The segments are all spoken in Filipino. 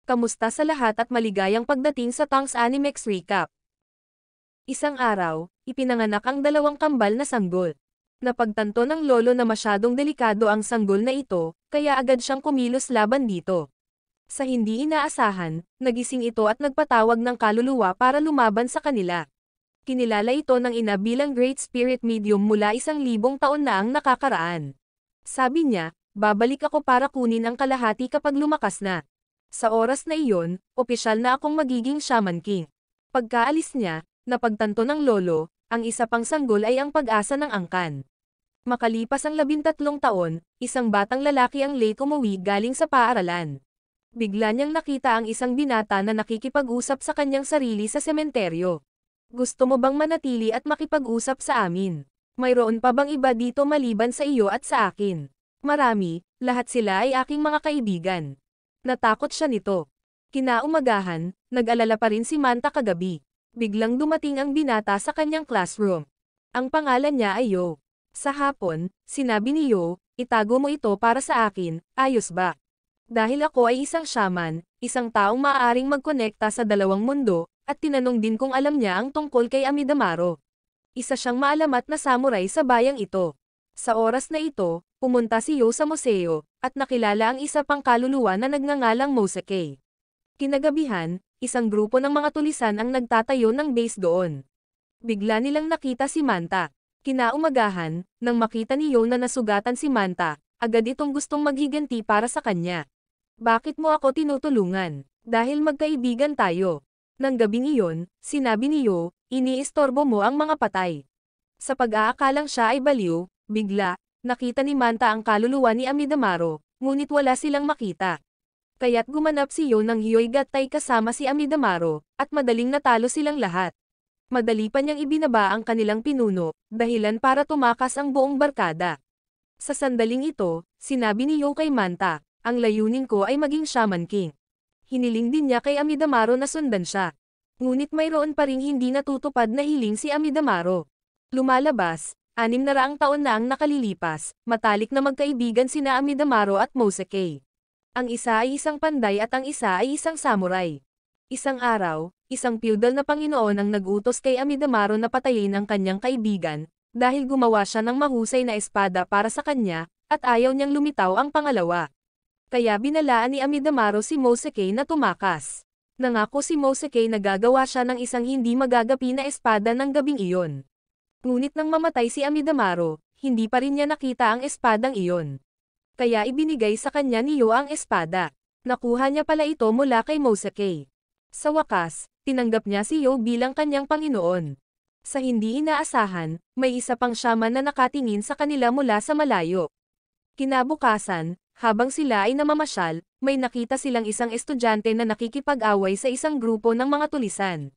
Kamusta sa lahat at maligayang pagdating sa Tongs Animex Recap. Isang araw, ipinanganak ang dalawang kambal na sanggol. Napagtanto ng lolo na masyadong delikado ang sanggol na ito, kaya agad siyang kumilos laban dito. Sa hindi inaasahan, nagising ito at nagpatawag ng kaluluwa para lumaban sa kanila. Kinilala ito ng ina bilang Great Spirit Medium mula 1,000 taon na ang nakakaraan. Sabi niya, babalik ako para kunin ang kalahati kapag lumakas na. Sa oras na iyon, opisyal na akong magiging Shaman King. Pagkaalis niya, napagtanto ng lolo, ang isa pang sanggol ay ang pag-asa ng angkan. Makalipas ang 13 taon, isang batang lalaki ang late umuwi galing sa paaralan. Bigla niyang nakita ang isang binata na nakikipag-usap sa kanyang sarili sa sementeryo. Gusto mo bang manatili at makipag-usap sa amin? Mayroon pa bang iba dito maliban sa iyo at sa akin? Marami, lahat sila ay aking mga kaibigan. Natakot siya nito. Kinaumagahan, nag-alala pa rin si Manta kagabi. Biglang dumating ang binata sa kanyang classroom. Ang pangalan niya ay Yo. Sa hapon, sinabi ni Yo, itago mo ito para sa akin, ayos ba? Dahil ako ay isang shaman, isang taong maaaring magkonekta sa dalawang mundo, at tinanong din kung alam niya ang tungkol kay Amidamaro. Isa siyang maalamat na samurai sa bayang ito. Sa oras na ito, pumunta si Yo sa museo, at nakilala ang isa pang kaluluwa na nagngangalang Moseke. Kinagabihan, isang grupo ng mga tulisan ang nagtatayo ng base doon. Bigla nilang nakita si Manta. Kinaumagahan, nang makita ni Yo na nasugatan si Manta, agad itong gustong maghiganti para sa kanya. Bakit mo ako tinutulungan? Dahil magkaibigan tayo. Nang gabing iyon, sinabi ni Yo, iniistorbo mo ang mga patay. Sa pag-aakalang siya ay baliw, bigla, nakita ni Manta ang kaluluwa ni Amidamaro, ngunit wala silang makita. Kaya't gumanap si Yo ng Hyoigattai kasama si Amidamaro, at madaling natalo silang lahat. Madali pa niyang ibinaba ang kanilang pinuno, dahilan para tumakas ang buong barkada. Sa sandaling ito, sinabi ni Yo kay Manta, ang layunin ko ay maging Shaman King. Hiniling din niya kay Amidamaro na sundan siya. Ngunit mayroon pa ring hindi natutupad na hiling si Amidamaro. Lumalabas, 600 taon na ang nakalilipas, matalik na magkaibigan sina Amidamaro at Moseke. Ang isa ay isang panday at ang isa ay isang samurai. Isang araw, isang feudal na Panginoon ang nag-utos kay Amidamaro na patayin ang kanyang kaibigan, dahil gumawa siya ng mahusay na espada para sa kanya, at ayaw niyang lumitaw ang pangalawa. Kaya binalaan ni Amidamaro si Moseke na tumakas. Nangako si Moseke na gagawa siya ng isang hindi magagapi na espada ng gabing iyon. Ngunit nang mamatay si Amidamaro, hindi pa rin niya nakita ang espadang iyon. Kaya ibinigay sa kanya ni Yo ang espada. Nakuha niya pala ito mula kay Moseke. Sa wakas, tinanggap niya si Yo bilang kanyang Panginoon. Sa hindi inaasahan, may isa pang shaman na nakatingin sa kanila mula sa malayo. Kinabukasan, habang sila ay namamasyal, may nakita silang isang estudyante na nakikipag-away sa isang grupo ng mga tulisan.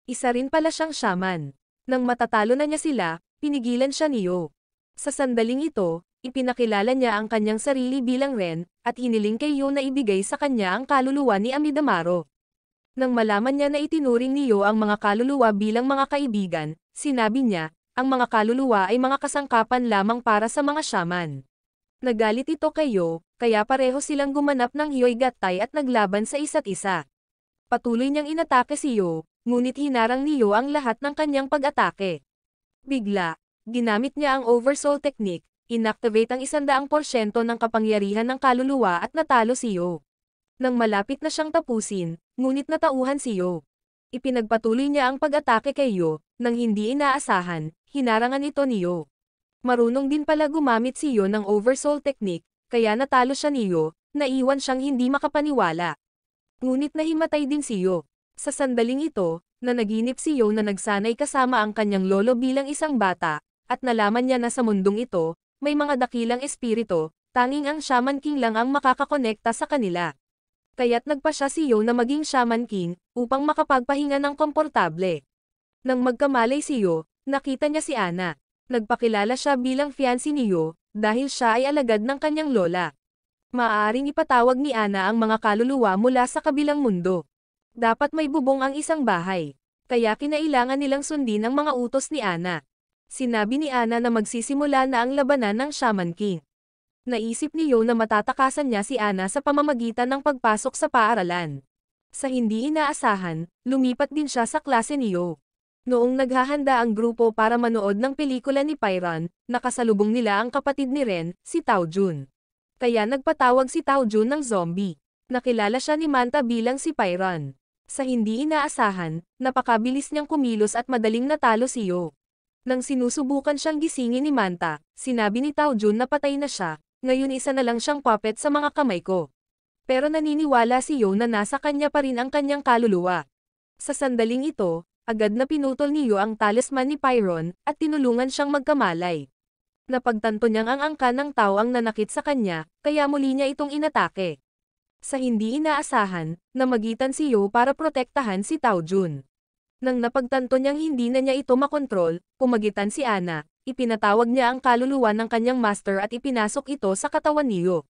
Isa rin pala siyang shaman. Nang matatalo na niya sila, pinigilan siya ni Yo. Sa sandaling ito, ipinakilala niya ang kanyang sarili bilang Ren, at hiniling kay Yo na ibigay sa kanya ang kaluluwa ni Amidamaro. Nang malaman niya na itinuring ni Yo ang mga kaluluwa bilang mga kaibigan, sinabi niya, ang mga kaluluwa ay mga kasangkapan lamang para sa mga shaman. Nagalit ito kay Yo, kaya pareho silang gumanap ng Hyoigattai at naglaban sa isa't isa. Patuloy niyang inatake si Yo, ngunit hinarang ni Yo ang lahat ng kanyang pag-atake. Bigla, ginamit niya ang Oversoul Technique, inactivate ang 100% ng kapangyarihan ng kaluluwa at natalo si Yo. Nang malapit na siyang tapusin, ngunit natauhan si Yo. Ipinagpatuloy niya ang pag-atake kay Yo, nang hindi inaasahan, hinarangan ito ni Yo. Marunong din pala gumamit si Yo ng Oversoul Technique, kaya natalo siya ni Yo, naiwan siyang hindi makapaniwala. Ngunit nahimatay din si Yo. Sa sandaling ito, nanaginip si Yo na nagsanay kasama ang kanyang lolo bilang isang bata, at nalaman niya na sa mundong ito, may mga dakilang espiritu, tanging ang Shaman King lang ang makakakonekta sa kanila. Kaya't nagpa siya si Yo na maging Shaman King, upang makapagpahinga ng komportable. Nang magkamalay si Yo, nakita niya si Ana. Nagpakilala siya bilang fiancé ni Yo, dahil siya ay alagad ng kanyang lola. Maaaring ipatawag ni Ana ang mga kaluluwa mula sa kabilang mundo. Dapat may bubong ang isang bahay. Kaya kinailangan nilang sundin ang mga utos ni Ana. Sinabi ni Ana na magsisimula na ang labanan ng Shaman King. Naisip ni Yo na matatakasan niya si Ana sa pamamagitan ng pagpasok sa paaralan. Sa hindi inaasahan, lumipat din siya sa klase ni Yo. Noong naghahanda ang grupo para manood ng pelikula ni Pyron, nakasalubong nila ang kapatid ni Ren, si Tao Jun. Kaya nagpatawag si Tao Jun ng zombie. Nakilala siya ni Manta bilang si Pyron. Sa hindi inaasahan, napakabilis niyang kumilos at madaling natalo si Yo. Nang sinusubukan siyang gisingin ni Manta, sinabi ni Tao Jun na patay na siya, ngayon isa na lang siyang puppet sa mga kamay ko. Pero naniniwala si Yo na nasa kanya pa rin ang kanyang kaluluwa. Sa sandaling ito, agad na pinutol ni Yo ang talisman ni Pyron, at tinulungan siyang magkamalay. Napagtanto niyang ang angka ng tao ang nanakit sa kanya, kaya muli niya itong inatake. Sa hindi inaasahan, namagitan si Yo para protektahan si Tao Jun. Nang napagtanto niyang hindi na niya ito makontrol, pumagitan si Ana, ipinatawag niya ang kaluluwa ng kanyang master at ipinasok ito sa katawan ni Yo.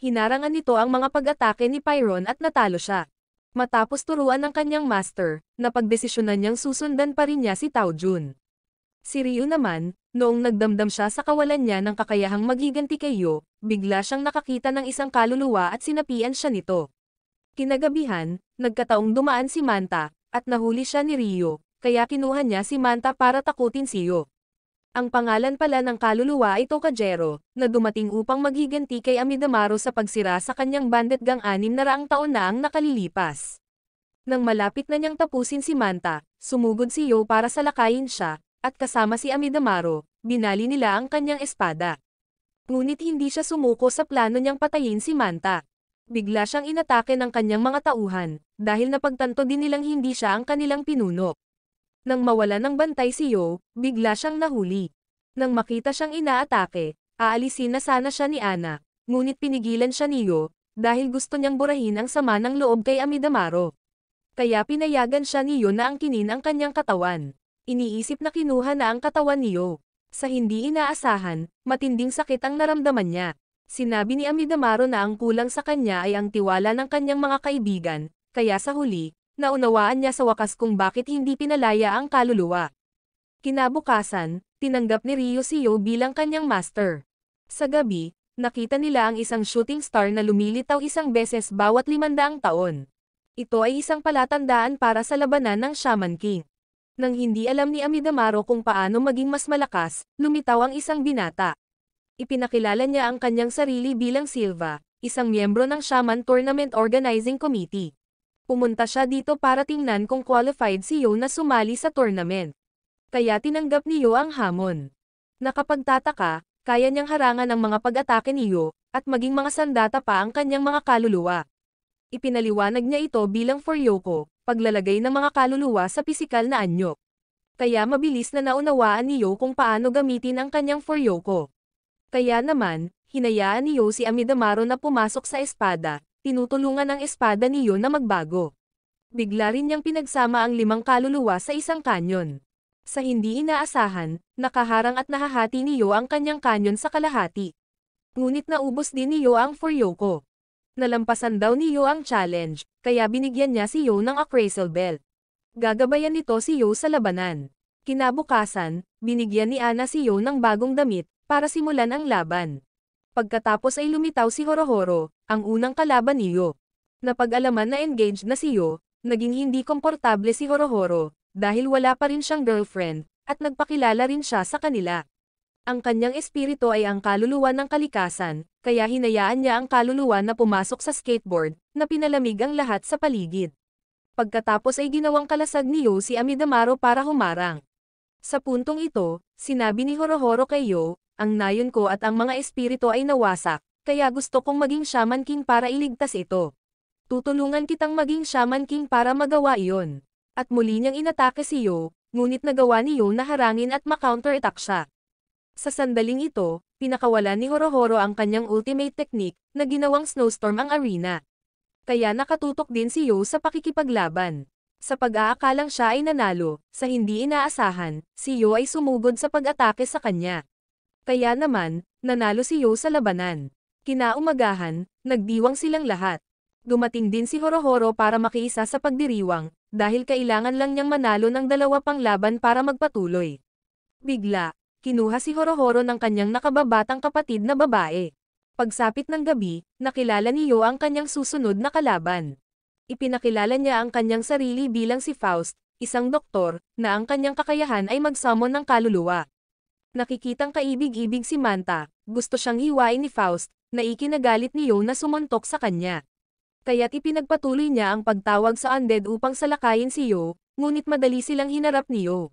Hinarangan nito ang mga pag-atake ni Pyron at natalo siya. Matapos turuan ng kanyang master, napagdesisyonan niyang susundan pa rin niya si Tao Jun. Si Ryu naman, noong nagdamdam siya sa kawalan niya ng kakayahang maghiganti kay Yo, bigla siyang nakakita ng isang kaluluwa at sinapian siya nito. Kinagabihan, nagkataong dumaan si Manta, at nahuli siya ni Ryo, kaya kinuha niya si Manta para takutin si Yo. Ang pangalan pala ng kaluluwa ay Tokajero, na dumating upang maghiganti kay Amidamaro sa pagsira sa kanyang bandit gang 600 taon na ang nakalilipas. Nang malapit na niyang tapusin si Manta, sumugod si Yo para salakayin siya, at kasama si Amidamaro, binali nila ang kanyang espada. Ngunit hindi siya sumuko sa plano niyang patayin si Manta. Bigla siyang inatake ng kanyang mga tauhan, dahil napagtanto din nilang hindi siya ang kanilang pinuno. Nang mawala ng bantay si Yo, bigla siyang nahuli. Nang makita siyang inaatake, aalisin na sana siya ni Ana, ngunit pinigilan siya ni Yo, dahil gusto niyang burahin ang sama ng loob kay Amidamaro. Kaya pinayagan siya ni Yo na angkinin ang kanyang katawan. Iniisip na kinuha na ang katawan ni Yo. Sa hindi inaasahan, matinding sakit ang naramdaman niya. Sinabi ni Amidamaro na ang kulang sa kanya ay ang tiwala ng kanyang mga kaibigan, kaya sa huli, naunawaan niya sa wakas kung bakit hindi pinalaya ang kaluluwa. Kinabukasan, tinanggap ni Ryo si Yo bilang kanyang master. Sa gabi, nakita nila ang isang shooting star na lumilitaw isang beses bawat 500 taon. Ito ay isang palatandaan para sa labanan ng Shaman King. Nang hindi alam ni Amidamaro kung paano maging mas malakas, lumitaw ang isang binata. Ipinakilala niya ang kanyang sarili bilang Silva, isang miyembro ng Shaman Tournament Organizing Committee. Pumunta siya dito para tingnan kung qualified si Yo na sumali sa tournament. Kaya tinanggap ni Yo ang hamon. Nakapagtataka, kaya niyang harangan ang mga pag-atake ni Yo, at maging mga sandata pa ang kanyang mga kaluluwa. Ipinaliwanag niya ito bilang Furyoko, paglalagay ng mga kaluluwa sa pisikal na anyo. Kaya mabilis na naunawaan ni Yo kung paano gamitin ang kanyang Furyoko. Kaya naman, hinayaan ni Yo si Amidamaro na pumasok sa espada, tinutulungan ang espada ni Yo na magbago. Bigla rin niyang pinagsama ang 5 kaluluwa sa isang kanyon. Sa hindi inaasahan, nakaharang at nahahati ni Yo ang kanyang kanyon sa kalahati. Ngunit naubos din ni Yo ang Furyoko. Nalampasan daw ni Yo ang challenge, kaya binigyan niya si Yo ng appraisal belt. Gagabayan nito si Yo sa labanan. Kinabukasan, binigyan ni Ana si Yo ng bagong damit, para simulan ang laban. Pagkatapos ay lumitaw si Horohoro, ang unang kalaban ni Yo. Napag-alaman na engaged na si Yo, naging hindi komportable si Horohoro, dahil wala pa rin siyang girlfriend, at nagpakilala rin siya sa kanila. Ang kanyang espiritu ay ang kaluluwa ng kalikasan, kaya hinayaan niya ang kaluluwa na pumasok sa skateboard, na pinalamig ang lahat sa paligid. Pagkatapos ay ginawang kalasag ni Yo si Amidamaro para humarang. Sa puntong ito, sinabi ni Horohoro kay Yo, ang nayon ko at ang mga espiritu ay nawasak, kaya gusto kong maging Shaman King para iligtas ito. Tutulungan kitang maging Shaman King para magawa iyon. At muli niyang inatake si Yo, ngunit nagawa ni Yo na harangin at ma-counterattack siya. Sa sandaling ito, pinakawalan ni Horohoro ang kanyang ultimate technique, na ginawang snowstorm ang arena. Kaya nakatutok din si Yo sa pakikipaglaban. Sa pag-aakalang siya ay nanalo, sa hindi inaasahan, si Yo ay sumugod sa pag-atake sa kanya. Kaya naman, nanalo si Yo sa labanan. Kinaumagahan, nagdiwang silang lahat. Dumating din si Horohoro para makiisa sa pagdiriwang, dahil kailangan lang niyang manalo ng 2 pang laban para magpatuloy. Bigla, kinuha si Horohoro ng kanyang nakababatang kapatid na babae. Pagsapit ng gabi, nakilala ni Yo ang kanyang susunod na kalaban. Ipinakilala niya ang kanyang sarili bilang si Faust, isang doktor, na ang kanyang kakayahan ay mag-summon ng kaluluwa. Nakikitang kaibig-ibig si Manta, gusto siyang hiwain ni Faust, na ikinagalit ni Yo na sumuntok sa kanya. Kaya't ipinagpatuloy niya ang pagtawag sa undead upang salakayin si Yo, ngunit madali silang hinarap ni Yo.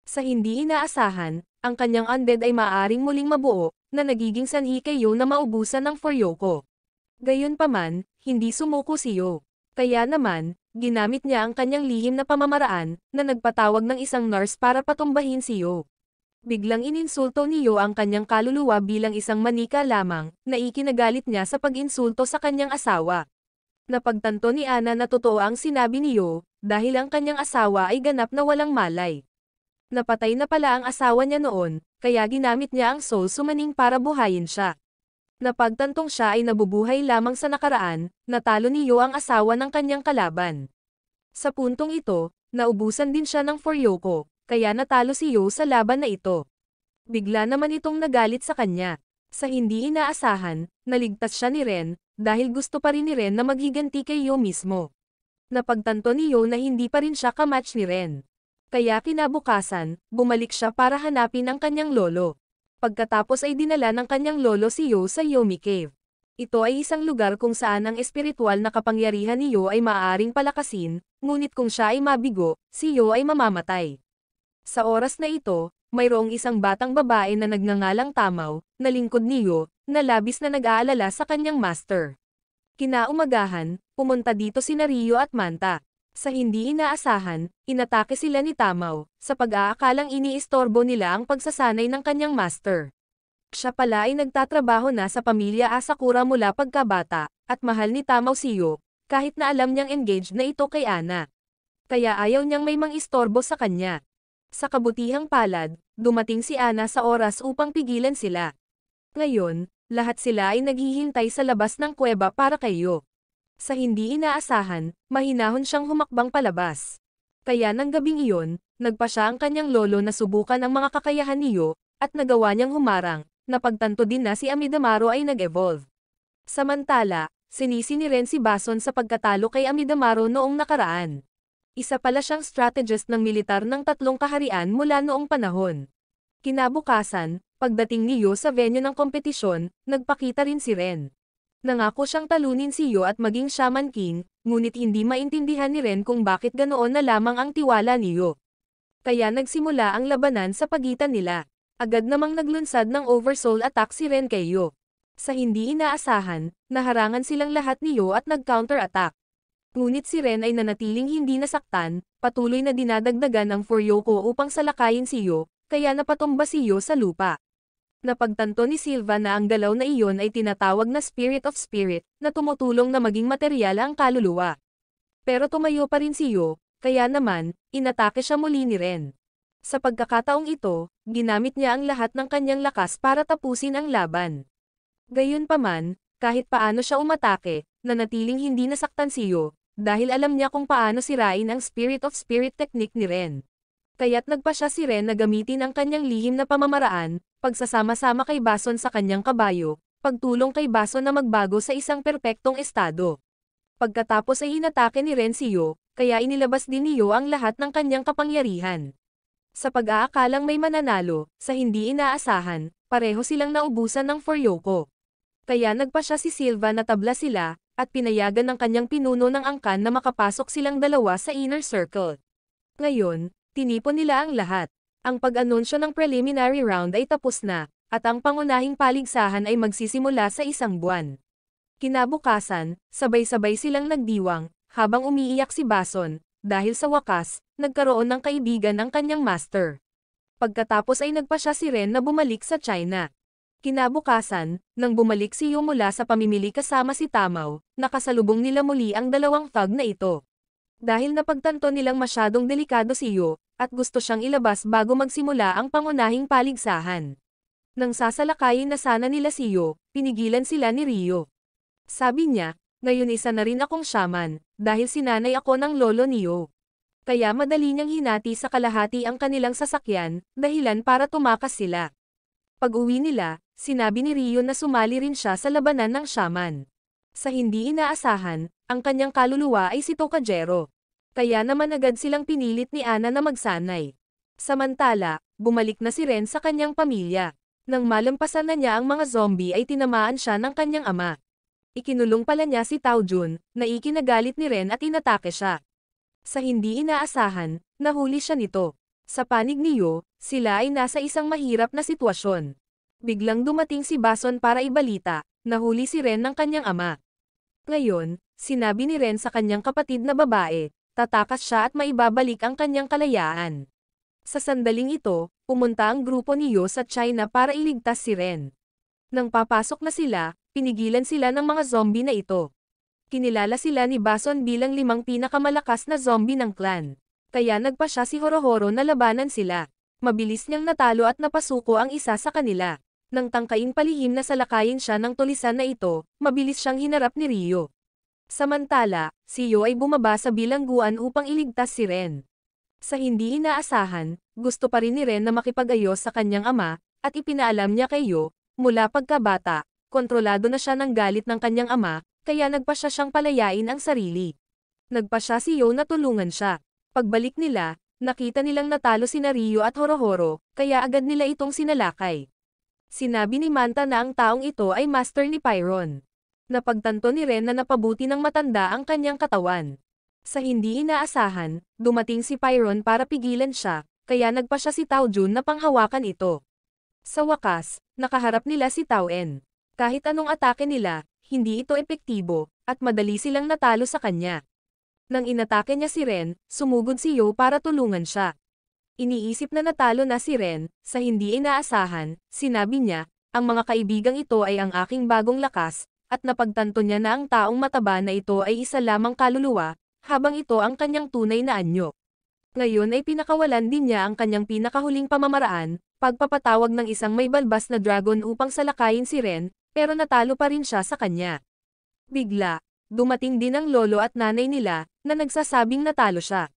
Sa hindi inaasahan, ang kanyang undead ay maaaring muling mabuo, na nagiging sanhi kay Yo na maubusan ng Furyoko. Gayunpaman, hindi sumuko si Yo. Kaya naman, ginamit niya ang kanyang lihim na pamamaraan, na nagpatawag ng isang nurse para patumbahin si Yo. Biglang ininsulto ni Yo ang kanyang kaluluwa bilang isang manika lamang, na ikinagalit niya sa pag-insulto sa kanyang asawa. Napagtanto ni Ana na totoo ang sinabi ni Yo, dahil ang kanyang asawa ay ganap na walang malay. Napatay na pala ang asawa niya noon, kaya ginamit niya ang soul summoning para buhayin siya. Napagtantong siya ay nabubuhay lamang sa nakaraan, natalo ni Yo ang asawa ng kanyang kalaban. Sa puntong ito, naubusan din siya ng Furyoko, kaya natalo si Yo sa laban na ito. Bigla naman itong nagalit sa kanya. Sa hindi inaasahan, naligtas siya ni Ren, dahil gusto pa rin ni Ren na maghiganti kay Yo mismo. Napagtanto ni Yo na hindi pa rin siya kamatch ni Ren. Kaya kinabukasan, bumalik siya para hanapin ang kanyang lolo. Pagkatapos ay dinala ng kanyang lolo si Yo sa Yomi Cave. Ito ay isang lugar kung saan ang espiritual na kapangyarihan ni Yo ay maaaring palakasin, ngunit kung siya ay mabigo, si Yo ay mamamatay. Sa oras na ito, mayroong isang batang babae na nagngangalang Tamaw, na lingkod ni Yo, na labis na nag-aalala sa kanyang master. Kinaumagahan, pumunta dito sina Rio at Manta. Sa hindi inaasahan, inatake sila ni Tamaw, sa pag-aakalang iniistorbo nila ang pagsasanay ng kanyang master. Siya pala ay nagtatrabaho na sa pamilya Asakura mula pagkabata, at mahal ni Tamaw si Yo, kahit na alam niyang engaged na ito kay Ana. Kaya ayaw niyang may mang-istorbo sa kanya. Sa kabutihang palad, dumating si Ana sa oras upang pigilan sila. Ngayon, lahat sila ay naghihintay sa labas ng kuweba para kay Yo. Sa hindi inaasahan, mahinahon siyang humakbang palabas. Kaya ng gabing iyon, nagpa siya ang kanyang lolo na subukan ang mga kakayahan ni Yo, at nagawa niyang humarang, napagtanto din na si Amidamaro ay nag-evolve. Samantala, sinisi ni Ren si Bason sa pagkatalo kay Amidamaro noong nakaraan. Isa pala siyang strategist ng militar ng tatlong kaharian mula noong panahon. Kinabukasan, pagdating ni Yo sa venue ng kompetisyon, nagpakita rin si Ren. Nangako siyang talunin si Yo at maging Shaman King, ngunit hindi maintindihan ni Ren kung bakit ganoon na lamang ang tiwala ni Yo. Kaya nagsimula ang labanan sa pagitan nila. Agad namang naglunsad ng oversoul attack si Ren kay Yo. Sa hindi inaasahan, naharangan silang lahat ni Yo at nag-counter-attack. Ngunit si Ren ay nanatiling hindi nasaktan, patuloy na dinadagdagan ang Furyoko upang salakayin si Yo, kaya napatumba si Yo sa lupa. Napagtanto ni Silva na ang galaw na iyon ay tinatawag na Spirit of Spirit, na tumutulong na maging materyal ang kaluluwa. Pero tumayo pa rin si Yo, kaya naman, inatake siya muli ni Ren. Sa pagkakataong ito, ginamit niya ang lahat ng kanyang lakas para tapusin ang laban. Gayunpaman, kahit paano siya umatake, nanatiling hindi nasaktan si Yo, dahil alam niya kung paano sirain ang Spirit of Spirit technique ni Ren. Kaya't nagpa siya si Ren na gamitin ang kanyang lihim na pamamaraan, pagsasama-sama kay Bason sa kanyang kabayo, pagtulong kay Bason na magbago sa isang perpektong estado. Pagkatapos ay inatake ni Ren si Yo, kaya inilabas din ni Yo ang lahat ng kanyang kapangyarihan. Sa pag-aakalang may mananalo, sa hindi inaasahan, pareho silang naubusan ng Furyoko. Kaya nagpa siya si Silva na tabla sila, at pinayagan ng kanyang pinuno ng angkan na makapasok silang dalawa sa inner circle. Ngayon, tinipon nila ang lahat. Ang pag-anunsyo ng preliminary round ay tapos na, at ang pangunahing paligsahan ay magsisimula sa isang buwan. Kinabukasan, sabay-sabay silang nagdiwang, habang umiiyak si Bason, dahil sa wakas, nagkaroon ng kaibigan ang kanyang master. Pagkatapos ay nagpa siya si Ren na bumalik sa China. Kinabukasan, nang bumalik si Yo mula sa pamimili kasama si Tamaw, nakasalubong nila muli ang dalawang thug na ito. Dahil napagtanto nilang masyadong delikado si Yo, at gusto siyang ilabas bago magsimula ang pangunahing paligsahan. Nang sasalakayin na sana nila si Yo, pinigilan sila ni Rio. Sabi niya, ngayon isa na rin akong shaman, dahil sinanay ako ng lolo ni Yo. Kaya madali niyang hinati sa kalahati ang kanilang sasakyan, dahilan para tumakas sila. Pag-uwi nila, sinabi ni Rio na sumali rin siya sa labanan ng shaman. Sa hindi inaasahan, ang kanyang kaluluwa ay si Tokajero. Kaya naman agad silang pinilit ni Ana na magsanay. Samantala, bumalik na si Ren sa kanyang pamilya. Nang malampasan na niya ang mga zombie ay tinamaan siya ng kanyang ama. Ikinulong pala niya si Tao Jun, na ikinagalit ni Ren at inatake siya. Sa hindi inaasahan, nahuli siya nito. Sa panig ni Yo, sila ay nasa isang mahirap na sitwasyon. Biglang dumating si Bason para ibalita, nahuli si Ren ng kanyang ama. Ngayon, sinabi ni Ren sa kanyang kapatid na babae, tatakas siya at maibabalik ang kanyang kalayaan. Sa sandaling ito, pumunta ang grupo ni Yo sa China para iligtas si Ren. Nang papasok na sila, pinigilan sila ng mga zombie na ito. Kinilala sila ni Bason bilang 5 pinakamalakas na zombie ng clan. Kaya nagpa siya si Horohoro na labanan sila. Mabilis niyang natalo at napasuko ang isa sa kanila. Nang tangkaing palihim na salakayin siya ng tulisan na ito, mabilis siyang hinarap ni Ryo. Samantala, si Yo ay bumaba sa bilangguan upang iligtas si Ren. Sa hindi inaasahan, gusto pa rin ni Ren na makipag-ayos sa kanyang ama, at ipinaalam niya kay Yo, mula pagkabata, kontrolado na siya ng galit ng kanyang ama, kaya nagpa siya siyang palayain ang sarili. Nagpa siya si Yo na tulungan siya. Pagbalik nila, nakita nilang natalo sina Ryo at Horohoro, kaya agad nila itong sinalakay. Sinabi ni Manta na ang taong ito ay master ni Pyron. Napagtanto ni Ren na napabuti ng matanda ang kanyang katawan. Sa hindi inaasahan, dumating si Pyron para pigilan siya, kaya nagpa siya si Tao Jun na panghawakan ito. Sa wakas, nakaharap nila si Tao En. Kahit anong atake nila, hindi ito epektibo, at madali silang natalo sa kanya. Nang inatake niya si Ren, sumugod si Yo para tulungan siya. Iniisip na natalo na si Ren, sa hindi inaasahan, sinabi niya, ang mga kaibigang ito ay ang aking bagong lakas, at napagtanto niya na ang taong mataba na ito ay isa lamang kaluluwa, habang ito ang kanyang tunay na anyo. Ngayon ay pinakawalan din niya ang kanyang pinakahuling pamamaraan, pagpapatawag ng isang may balbas na dragon upang salakayin si Ren, pero natalo pa rin siya sa kanya. Bigla, dumating din ang lolo at nanay nila, na nagsasabing natalo siya.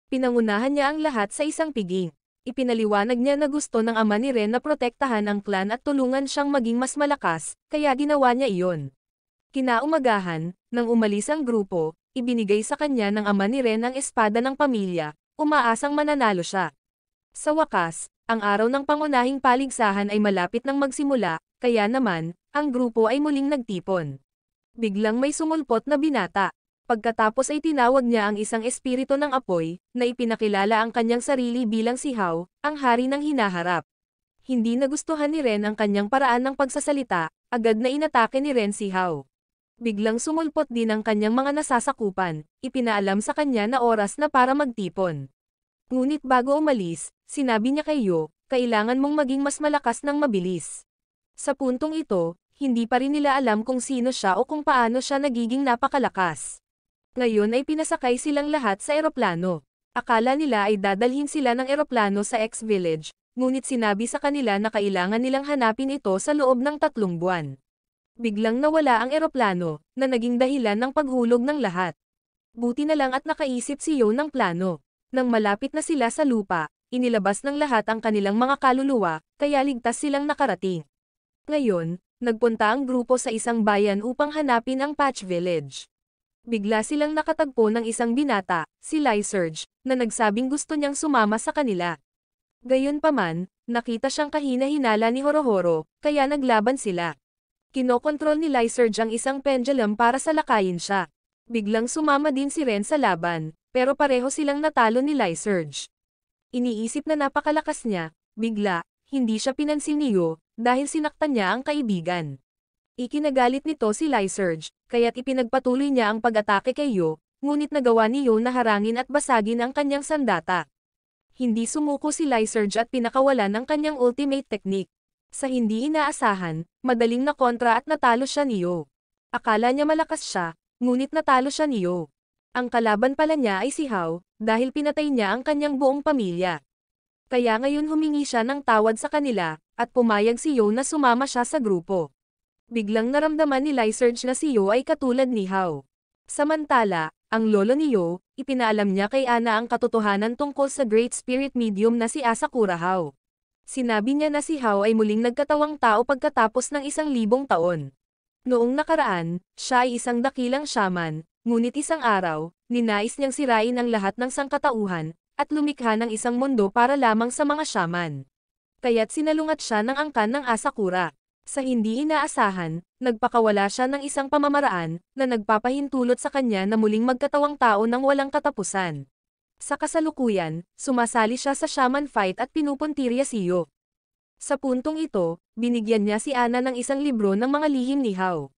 Pinangunahan niya ang lahat sa isang piging. Ipinaliwanag niya na gusto ng ama ni Ren na protektahan ang clan at tulungan siyang maging mas malakas, kaya ginawa niya iyon. Kinaumagahan, nang umalis ang grupo, ibinigay sa kanya ng ama ni Ren ang espada ng pamilya, umaasang mananalo siya. Sa wakas, ang araw ng pangunahing paligsahan ay malapit nang magsimula, kaya naman, ang grupo ay muling nagtipon. Biglang may sumulpot na binata. Pagkatapos ay tinawag niya ang isang espiritu ng apoy, na ipinakilala ang kanyang sarili bilang si Hao, ang hari ng hinaharap. Hindi nagustuhan ni Ren ang kanyang paraan ng pagsasalita, agad na inatake ni Ren si Hao. Biglang sumulpot din ang kanyang mga nasasakupan, ipinaalam sa kanya na oras na para magtipon. Ngunit bago umalis, sinabi niya kay Yo, kailangan mong maging mas malakas ng mabilis. Sa puntong ito, hindi pa rin nila alam kung sino siya o kung paano siya nagiging napakalakas. Ngayon ay pinasakay silang lahat sa eroplano. Akala nila ay dadalhin sila ng eroplano sa X-Village, ngunit sinabi sa kanila na kailangan nilang hanapin ito sa loob ng 3 buwan. Biglang nawala ang eroplano, na naging dahilan ng paghulog ng lahat. Buti na lang at nakaisip si Yo ng plano. Nang malapit na sila sa lupa, inilabas ng lahat ang kanilang mga kaluluwa, kaya ligtas silang nakarating. Ngayon, nagpunta ang grupo sa isang bayan upang hanapin ang Patch Village. Bigla silang nakatagpo ng isang binata, si Lyserge, na nagsabing gusto niyang sumama sa kanila. Gayunpaman, nakita siyang kahina-hinala ni Horohoro, kaya naglaban sila. Kinokontrol ni Lyserge ang isang pendulum para salakayin siya. Biglang sumama din si Ren sa laban, pero pareho silang natalo ni Lyserge. Iniisip na napakalakas niya, bigla, hindi siya pinansin ni Yo, dahil sinaktan niya ang kaibigan. Ikinagalit nito si Lyserge, kaya't ipinagpatuloy niya ang pag-atake kay Yo, ngunit nagawa ni Yo na harangin at basagin ang kanyang sandata. Hindi sumuko si Lyserge at pinakawalan ang kanyang ultimate technique. Sa hindi inaasahan, madaling nakontra at natalo siya ni Yo. Akala niya malakas siya, ngunit natalo siya ni Yo. Ang kalaban pala niya ay si Hao, dahil pinatay niya ang kanyang buong pamilya. Kaya ngayon humingi siya ng tawad sa kanila, at pumayag si Yo na sumama siya sa grupo. Biglang naramdaman ni Lyserge na si Yo ay katulad ni Hao. Samantala, ang lolo ni Yo, ipinaalam niya kay Ana ang katotohanan tungkol sa Great Spirit Medium na si Asakura Hao. Sinabi niya na si Hao ay muling nagkatawang tao pagkatapos ng 1,000 taon. Noong nakaraan, siya ay isang dakilang shaman, ngunit isang araw, ninais niyang sirain ang lahat ng sangkatauhan, at lumikha ng isang mundo para lamang sa mga shaman. Kaya't sinalungat siya ng angkan ng Asakura. Sa hindi inaasahan, nagpakawala siya ng isang pamamaraan, na nagpapahintulot sa kanya na muling magkatawang tao ng walang katapusan. Sa kasalukuyan, sumasali siya sa shaman fight at pinupuntirya si Yo. Sa puntong ito, binigyan niya si Ana ng isang libro ng mga lihim ni Hao.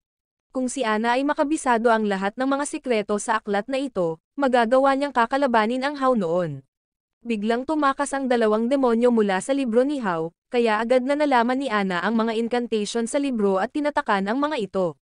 Kung si Ana ay makabisado ang lahat ng mga sikreto sa aklat na ito, magagawa niyang kakalabanin ang Hao noon. Biglang tumakas ang dalawang demonyo mula sa libro ni Hao, kaya agad na nalaman ni Ana ang mga incantation sa libro at tinatakan ang mga ito.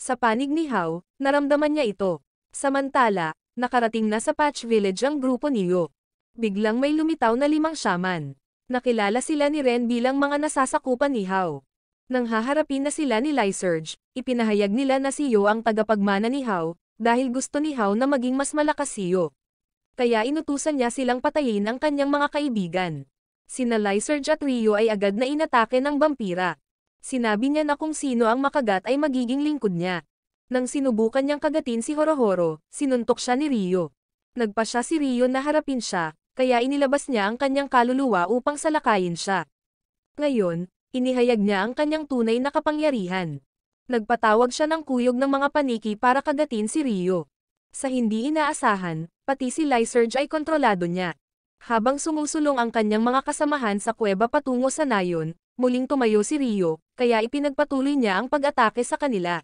Sa panig ni Hao, naramdaman niya ito. Samantala, nakarating na sa Patch Village ang grupo ni Yo. Biglang may lumitaw na 5 shaman. Nakilala sila ni Ren bilang mga nasasakupan ni Hao. Nang haharapin na sila ni Lyserge, ipinahayag nila na si Yo ang tagapagmana ni Hao, dahil gusto ni Hao na maging mas malakas si Yo. Kaya inutusan niya silang patayin ang kanyang mga kaibigan. Sina Lyserge at Ryo ay agad na inatake ng vampira. Sinabi niya na kung sino ang makagat ay magiging lingkod niya. Nang sinubukan niyang kagatin si Horohoro, sinuntok siya ni Ryo. Nagpa siya si Ryo na harapin siya, kaya inilabas niya ang kanyang kaluluwa upang salakayin siya. Ngayon, inihayag niya ang kanyang tunay na kapangyarihan. Nagpatawag siya ng kuyog ng mga paniki para kagatin si Ryo. Sa hindi inaasahan, pati si Lyserge ay kontrolado niya. Habang sumusulong ang kanyang mga kasamahan sa kuweba patungo sa nayon, muling tumayo si Ryo, kaya ipinagpatuloy niya ang pag-atake sa kanila.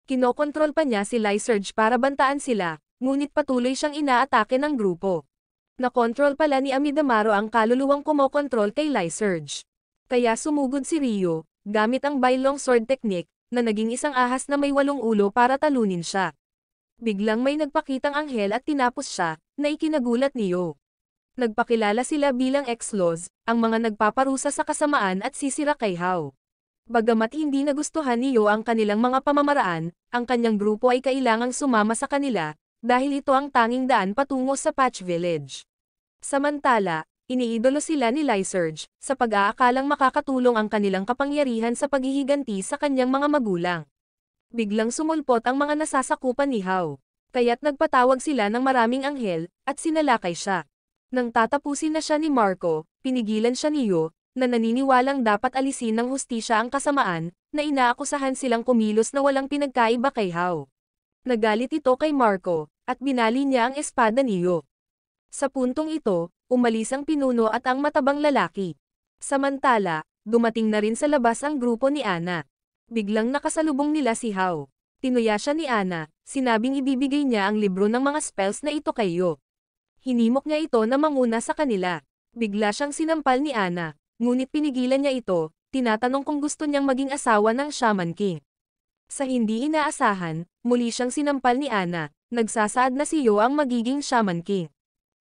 Kinokontrol pa niya si Lyserge para bantaan sila, ngunit patuloy siyang inaatake ng grupo. Nakontrol pala ni Amidamaro ang kaluluwang kumokontrol kay Lyserge. Kaya sumugod si Ryo, gamit ang Bailong Sword Technique, na naging isang ahas na may 8 ulo para talunin siya. Biglang may nagpakitang anghel at tinapos siya, na ikinagulat ni Yo. Nagpakilala sila bilang X-Laws, ang mga nagpaparusa sa kasamaan at sisira kay Hao. Bagamat hindi nagustuhan ni Yo ang kanilang mga pamamaraan, ang kanyang grupo ay kailangang sumama sa kanila, dahil ito ang tanging daan patungo sa Patch Village. Samantala, iniidolo sila ni Lyserge, sa pag-aakalang makakatulong ang kanilang kapangyarihan sa paghihiganti sa kanyang mga magulang. Biglang sumulpot ang mga nasasakupan ni Hao. Kaya't nagpatawag sila ng maraming anghel, at sinalakay siya. Nang tatapusin na siya ni Marco, pinigilan siya ni Yo, na naniniwalang dapat alisin ng hustisya ang kasamaan, na inaakusahan silang kumilos na walang pinagkaiba kay Hao. Nagalit ito kay Marco, at binali niya ang espada ni Yo. Sa puntong ito, umalis ang pinuno at ang matabang lalaki. Samantala, dumating na rin sa labas ang grupo ni Ana. Biglang nakasalubong nila si Hao. Tinuya siya ni Ana, sinabing ibibigay niya ang libro ng mga spells na ito kay Yo. Hinimok niya ito na manguna sa kanila. Bigla siyang sinampal ni Ana, ngunit pinigilan niya ito, tinatanong kung gusto niyang maging asawa ng Shaman King. Sa hindi inaasahan, muli siyang sinampal ni Ana, nagsasaad na si Yo ang magiging Shaman King.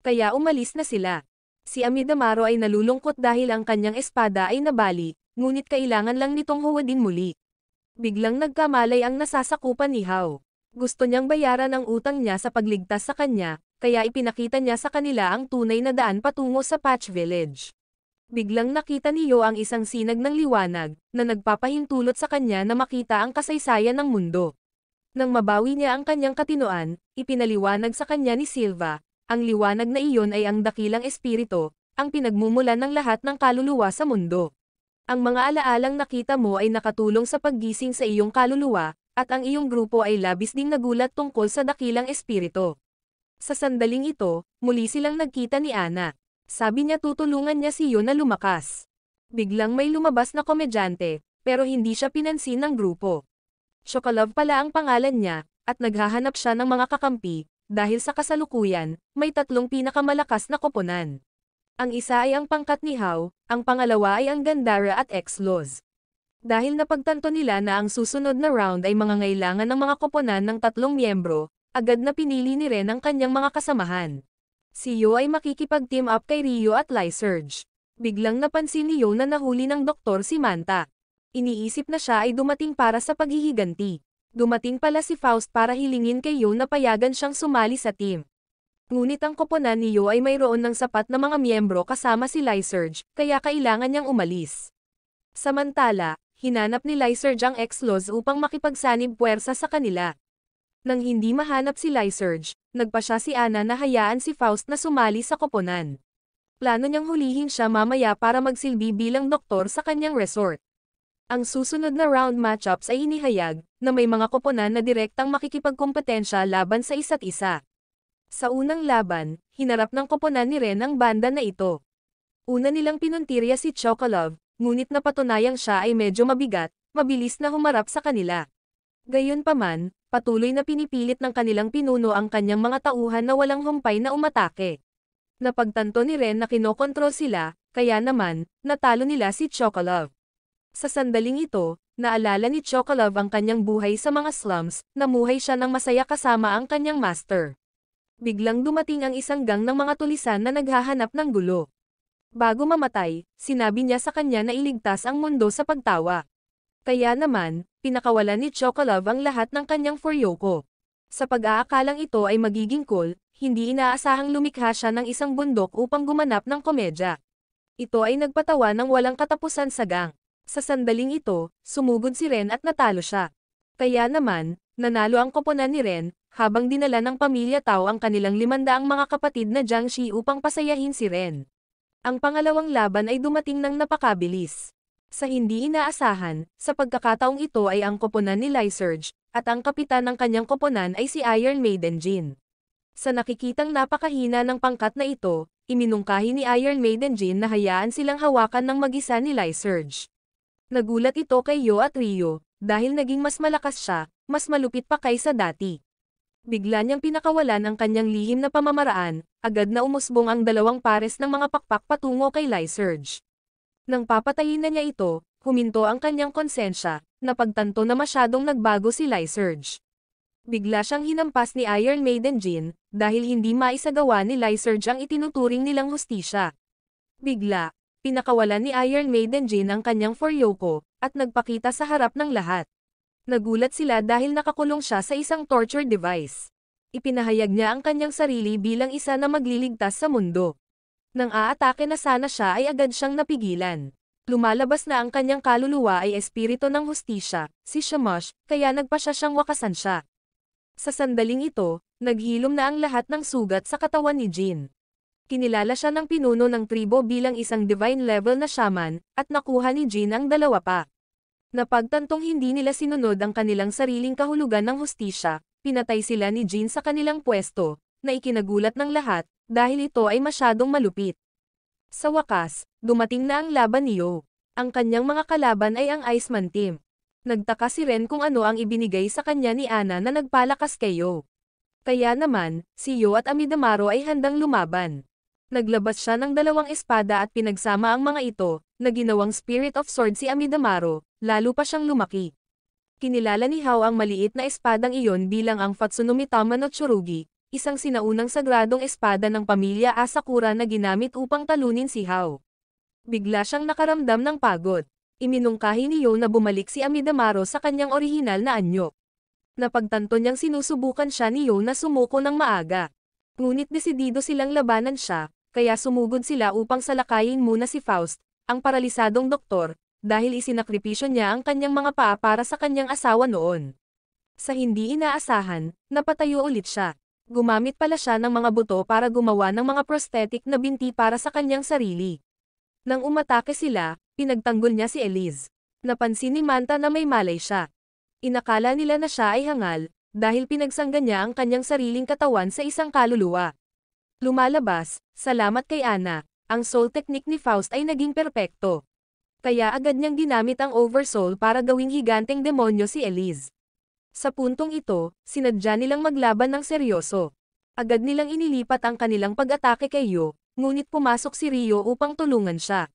Kaya umalis na sila. Si Amidamaro ay nalulungkot dahil ang kanyang espada ay nabali, ngunit kailangan lang nitong huwadin muli. Biglang nagkamalay ang nasasakupan ni Hao. Gusto niyang bayaran ang utang niya sa pagligtas sa kanya, kaya ipinakita niya sa kanila ang tunay na daan patungo sa Patch Village. Biglang nakita ni Yo ang isang sinag ng liwanag, na nagpapahintulot sa kanya na makita ang kasaysayan ng mundo. Nang mabawi niya ang kanyang katinoan, ipinaliwanag sa kanya ni Silva, ang liwanag na iyon ay ang dakilang espiritu, ang pinagmumulan ng lahat ng kaluluwa sa mundo. Ang mga alaalang nakita mo ay nakatulong sa paggising sa iyong kaluluwa, at ang iyong grupo ay labis ding nagulat tungkol sa dakilang espiritu. Sa sandaling ito, muli silang nagkita ni Ana. Sabi niya tutulungan niya si Yo na lumakas. Biglang may lumabas na komedyante, pero hindi siya pinansin ng grupo. Chocolove pala ang pangalan niya, at naghahanap siya ng mga kakampi, dahil sa kasalukuyan, may 3 pinakamalakas na koponan. Ang isa ay ang pangkat ni Hao, ang pangalawa ay ang Gandara at X-Laws. Dahil napagtanto nila na ang susunod na round ay mangangailangan ng mga koponan ng 3 miyembro, agad na pinili ni Ren ang kanyang mga kasamahan. Si Yo ay makikipag-team up kay Ryo at Lyserge. Biglang napansin ni Yo na nahuli ng doktor si Manta. Iniisip na siya ay dumating para sa paghihiganti. Dumating pala si Faust para hilingin kay Yo na payagan siyang sumali sa team. Ngunit ang koponan ni Yo ay mayroon ng sapat na mga miyembro kasama si Lyserge, kaya kailangan niyang umalis. Samantala, hinanap ni Lyserge ang X-Laws upang makipagsanib puwersa sa kanila. Nang hindi mahanap si Lyserge, nagpa siya si Anna na hayaan si Faust na sumali sa koponan. Plano niyang hulihin siya mamaya para magsilbi bilang doktor sa kanyang resort. Ang susunod na round matchups ay inihayag, na may mga koponan na direktang makikipagkompetensya laban sa isa't isa. Sa unang laban, hinarap ng koponan ni Ren ang banda na ito. Una nilang pinuntirya si Chocolove, ngunit napatunayang siya ay medyo mabigat, mabilis na humarap sa kanila. Gayunpaman, patuloy na pinipilit ng kanilang pinuno ang kanyang mga tauhan na walang humpay na umatake. Napagtanto ni Ren na kinokontrol sila, kaya naman, natalo nila si Chocolove. Sa sandaling ito, naalala ni Chocolove ang kanyang buhay sa mga slums, namuhay siya ng masaya kasama ang kanyang master. Biglang dumating ang isang gang ng mga tulisan na naghahanap ng gulo. Bago mamatay, sinabi niya sa kanya na iligtas ang mundo sa pagtawa. Kaya naman, pinakawalan ni Chocolove ang lahat ng kanyang Furyoko. Sa pag-aakalang ito ay magiging cool, hindi inaasahang lumikha siya ng isang bundok upang gumanap ng komedya. Ito ay nagpatawa ng walang katapusan sa gang. Sa sandaling ito, sumugod si Ren at natalo siya. Kaya naman, nanalo ang koponan ni Ren, habang dinala ng pamilya Tao ang kanilang 500 mga kapatid na Jiangshi upang pasayahin si Ren. Ang pangalawang laban ay dumating ng napakabilis. Sa hindi inaasahan, sa pagkakataong ito ay ang koponan ni Lyserge, at ang kapitan ng kanyang koponan ay si Iron Maiden Jin. Sa nakikitang napakahina ng pangkat na ito, iminungkahi ni Iron Maiden Jin na hayaan silang hawakan ng mag-isa ni Lyserge. Nagulat ito kay Yo at Ryo, dahil naging mas malakas siya, mas malupit pa kaysa dati. Bigla niyang pinakawalan ang kanyang lihim na pamamaraan, agad na umusbong ang dalawang pares ng mga pakpak patungo kay Lyserge. Nang papatayin na niya ito, huminto ang kanyang konsensya, napagtanto na masyadong nagbago si Lyserge. Bigla siyang hinampas ni Iron Maiden Jin, dahil hindi maisagawa ni Lyserge ang itinuturing nilang hustisya. Bigla, pinakawalan ni Iron Maiden Jin ang kanyang Furyoko, at nagpakita sa harap ng lahat. Nagulat sila dahil nakakulong siya sa isang torture device. Ipinahayag niya ang kanyang sarili bilang isa na magliligtas sa mundo. Nang aatake na sana siya ay agad siyang napigilan. Lumalabas na ang kanyang kaluluwa ay espiritu ng hustisya, si Shamash, kaya nagpa siyang wakasan siya. Sa sandaling ito, naghilom na ang lahat ng sugat sa katawan ni Jin. Kinilala siya ng pinuno ng tribo bilang isang divine level na shaman, at nakuha ni Jin ang dalawa pa. Napagtantong hindi nila sinunod ang kanilang sariling kahulugan ng hustisya, pinatay sila ni Jin sa kanilang pwesto, na ikinagulat ng lahat, dahil ito ay masyadong malupit. Sa wakas, dumating na ang laban ni Yo. Ang kanyang mga kalaban ay ang Iceman Team. Nagtaka si Ren kung ano ang ibinigay sa kanya ni Anna na nagpalakas kay Yo. Kaya naman, si Yo at Amidamaro ay handang lumaban. Naglabas siya ng dalawang espada at pinagsama ang mga ito, na ginawang Spirit of Sword si Amidamaro, lalo pa siyang lumaki. Kinilala ni Hao ang maliit na espadang iyon bilang ang Fatsunumi Tama no Tsurugi, isang sinaunang sagradong espada ng pamilya Asakura na ginamit upang talunin si Hao. Bigla siyang nakaramdam ng pagod. Iminungkahi ni Yo na bumalik si Amidamaro sa kanyang orihinal na anyo. Napagtanto niyang sinusubukan siya ni Yo na sumuko ng maaga. Ngunit desidido silang labanan siya, kaya sumugod sila upang salakayin muna si Faust, ang paralisadong doktor, dahil isinakripisyo niya ang kanyang mga paa para sa kanyang asawa noon. Sa hindi inaasahan, napatayo ulit siya. Gumamit pala siya ng mga buto para gumawa ng mga prosthetic na binti para sa kanyang sarili. Nang umatake sila, pinagtanggol niya si Elise. Napansin ni Manta na may malay siya. Inakala nila na siya ay hangal, dahil pinagsangga niya ang kanyang sariling katawan sa isang kaluluwa. Lumalabas, salamat kay Anna, ang soul technique ni Faust ay naging perpekto. Kaya agad niyang ginamit ang Oversoul para gawing higanteng demonyo si Elise. Sa puntong ito, sinadya nilang maglaban ng seryoso. Agad nilang inilipat ang kanilang pag-atake kay Yo, ngunit pumasok si Ryo upang tulungan siya.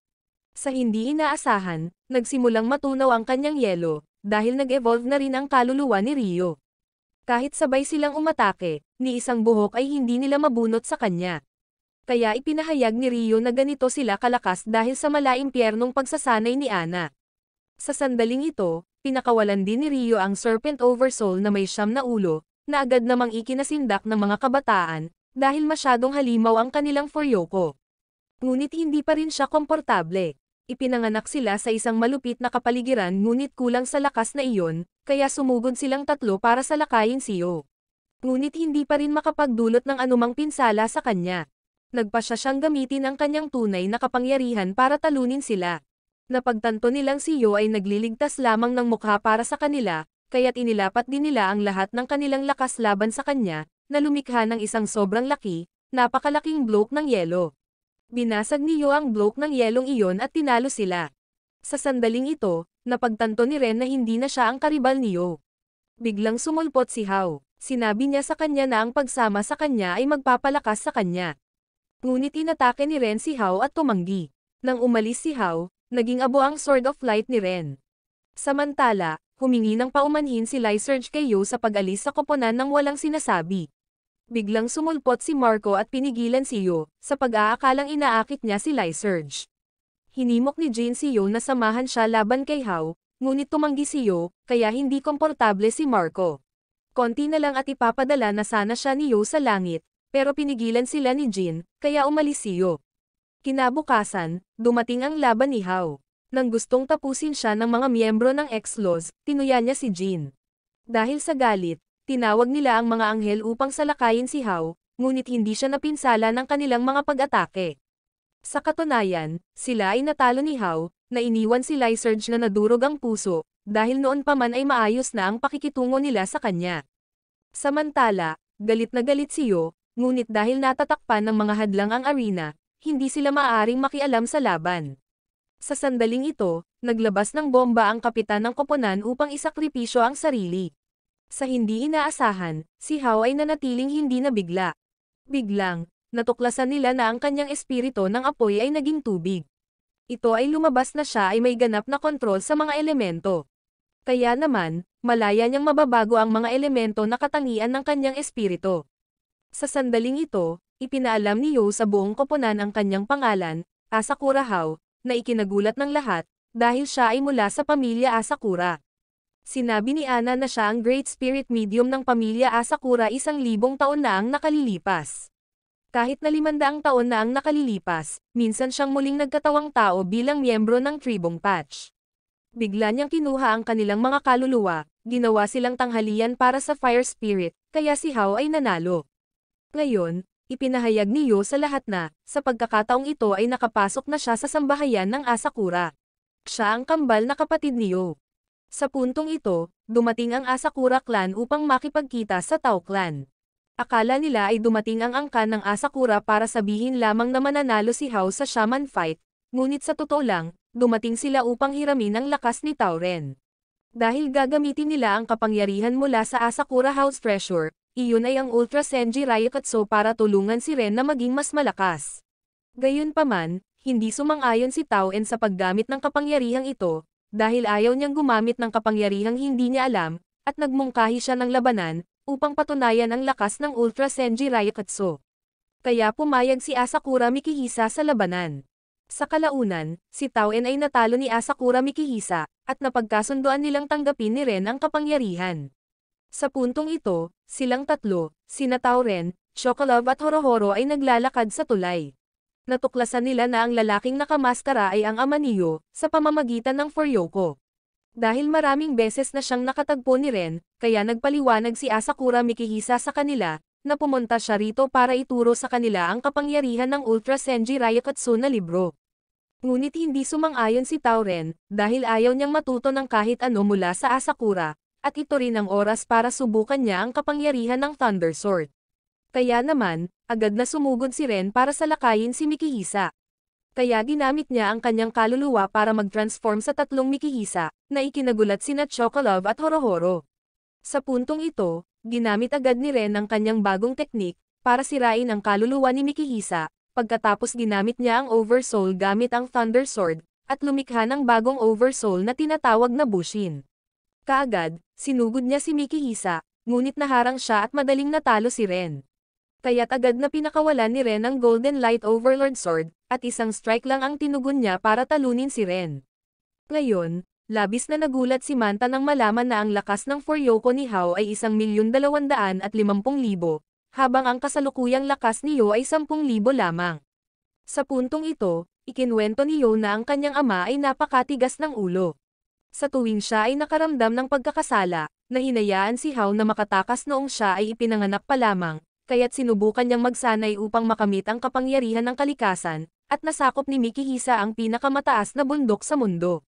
Sa hindi inaasahan, nagsimulang matunaw ang kanyang yelo, dahil nag-evolve na rin ang kaluluwa ni Ryo. Kahit sabay silang umatake, ni isang buhok ay hindi nila mabunot sa kanya. Kaya ipinahayag ni Ryo na ganito sila kalakas dahil sa malaimpyernong pagsasanay ni Anna. Sa sandaling ito, pinakawalan din ni Ryo ang Serpent Oversoul na may 9 na ulo, na agad namang ikinasindak ng mga kabataan, dahil masyadong halimaw ang kanilang Furyoko. Ngunit hindi pa rin siya komportable. Ipinanganak sila sa isang malupit na kapaligiran ngunit kulang sa lakas na iyon, kaya sumugod silang tatlo para salakayin si Yo. Ngunit hindi pa rin makapagdulot ng anumang pinsala sa kanya. Nagpasya siyang gamitin ang kanyang tunay na kapangyarihan para talunin sila. Napagtanto nilang si Yo ay nagliligtas lamang ng mukha para sa kanila, kaya't inilapat din nila ang lahat ng kanilang lakas laban sa kanya, na lumikha ng isang sobrang laki, napakalaking bloke ng yelo. Binasag ni Yo ang bloke ng yelong iyon at tinalo sila. Sa sandaling ito, napagtanto ni Ren na hindi na siya ang karibal ni Yo. Biglang sumulpot si Hao. Sinabi niya sa kanya na ang pagsama sa kanya ay magpapalakas sa kanya. Ngunit inatake ni Ren si Hao at tumanggi. Nang umalis si Hao, naging abo ang Sword of Light ni Ren. Samantala, humingi ng paumanhin si Lyserge kay Yo sa pag-alis sa koponan ng walang sinasabi. Biglang sumulpot si Marco at pinigilan si Yo, sa pag-aakalang inaakit niya si Lyserge. Hinimok ni Jin si Yo na samahan siya laban kay Hao, ngunit tumanggi si Yo, kaya hindi komportable si Marco. Konti na lang at ipapadala na sana siya ni Yo sa langit, pero pinigilan sila ni Jin, kaya umalis si Yo. Kinabukasan, dumating ang laban ni Hao. Nang gustong tapusin siya ng mga miyembro ng X-Laws, tinuya niya si Jin. Dahil sa galit, tinawag nila ang mga anghel upang salakayin si Hao, ngunit hindi siya napinsala ng kanilang mga pag-atake. Sa katunayan, sila ay natalo ni Hao, na iniwan si Lyserge na nadurog ang puso, dahil noon pa man ay maayos na ang pakikitungo nila sa kanya. Samantala, galit na galit si Yo, ngunit dahil natatakpan ng mga hadlang ang arena, hindi sila maaaring makialam sa laban. Sa sandaling ito, naglabas ng bomba ang kapitan ng koponan upang isakripisyo ang sarili. Sa hindi inaasahan, si Hao ay nanatiling hindi nabigla. Biglang, natuklasan nila na ang kanyang espiritu ng apoy ay naging tubig. Ito ay lumabas na siya ay may ganap na kontrol sa mga elemento. Kaya naman, malaya niyang mababago ang mga elemento na katangian ng kanyang espiritu. Sa sandaling ito, ipinaalam ni Yo sa buong koponan ang kanyang pangalan, Asakura Hao, na ikinagulat ng lahat, dahil siya ay mula sa pamilya Asakura. Sinabi ni Ana na siya ang Great Spirit Medium ng pamilya Asakura 1,000 taon na ang nakalilipas. Kahit na 500 taon na ang nakalilipas, minsan siyang muling nagkatawang tao bilang miyembro ng Tribong Patch. Bigla niyang kinuha ang kanilang mga kaluluwa, ginawa silang tanghalian para sa Fire Spirit, kaya si Hao ay nanalo. Ngayon, ipinahayag ni Yo sa lahat na, sa pagkakataong ito ay nakapasok na siya sa sambahayan ng Asakura. Siya ang kambal na kapatid ni Yo. Sa puntong ito, dumating ang Asakura clan upang makipagkita sa Tao clan. Akala nila ay dumating ang angkan ng Asakura para sabihin lamang na mananalo si Hao sa Shaman fight, ngunit sa totoo lang, dumating sila upang hiramin ang lakas ni Tao Ren. Dahil gagamitin nila ang kapangyarihan mula sa Asakura House Treasure, iyon ay ang Ultra Senji Ryukatsu para tulungan si Ren na maging mas malakas. Gayunpaman, hindi sumang-ayon si Tao Ren sa paggamit ng kapangyarihang ito, dahil ayaw niyang gumamit ng kapangyarihang hindi niya alam, at nagmungkahi siya ng labanan, upang patunayan ang lakas ng Ultra Senji Ryukatsu. Kaya pumayag si Asakura Mikihisa sa labanan. Sa kalaunan, si Tao Ren ay natalo ni Asakura Mikihisa, at napagkasunduan nilang tanggapin ni Ren ang kapangyarihan. Sa puntong ito, silang tatlo, sina Tao Ren, Chocolove at Horohoro ay naglalakad sa tulay. Natuklasan nila na ang lalaking nakamaskara ay ang ama ni Yo, sa pamamagitan ng Furyoko. Dahil maraming beses na siyang nakatagpo ni Ren, kaya nagpaliwanag si Asakura Mikihisa sa kanila, na pumunta siya rito para ituro sa kanila ang kapangyarihan ng Ultra Senji Ryukatsu na libro. Ngunit hindi sumang-ayon si Tao Ren, dahil ayaw niyang matuto ng kahit ano mula sa Asakura, at ito rin ang oras para subukan niya ang kapangyarihan ng Thunder Sword. Kaya naman, agad na sumugod si Ren para salakayin si Mikihisa. Kaya ginamit niya ang kanyang kaluluwa para mag-transform sa tatlong Mikihisa, na ikinagulat sina Chocolove at Horohoro. Sa puntong ito, ginamit agad ni Ren ang kanyang bagong teknik, para sirain ang kaluluwa ni Mikihisa, pagkatapos ginamit niya ang Oversoul gamit ang Thunder Sword, at lumikha ng bagong Oversoul na tinatawag na Bushin. Kaagad, sinugod niya si Mikihisa, ngunit naharang siya at madaling natalo si Ren. Kaya't agad na pinakawalan ni Ren ang Golden Light Overlord Sword, at isang strike lang ang tinugon niya para talunin si Ren. Ngayon, labis na nagulat si Manta nang malaman na ang lakas ng Furyoko ni Hao ay 1,250,000, habang ang kasalukuyang lakas ni Yo ay 10,000 lamang. Sa puntong ito, ikinwento ni Yo na ang kanyang ama ay napakatigas ng ulo. Sa tuwing siya ay nakaramdam ng pagkakasala, nahinayaan si Hao na makatakas noong siya ay ipinanganak pa lamang, kaya't sinubukan niyang magsanay upang makamit ang kapangyarihan ng kalikasan, at nasakop ni Mikihisa ang pinakamataas na bundok sa mundo.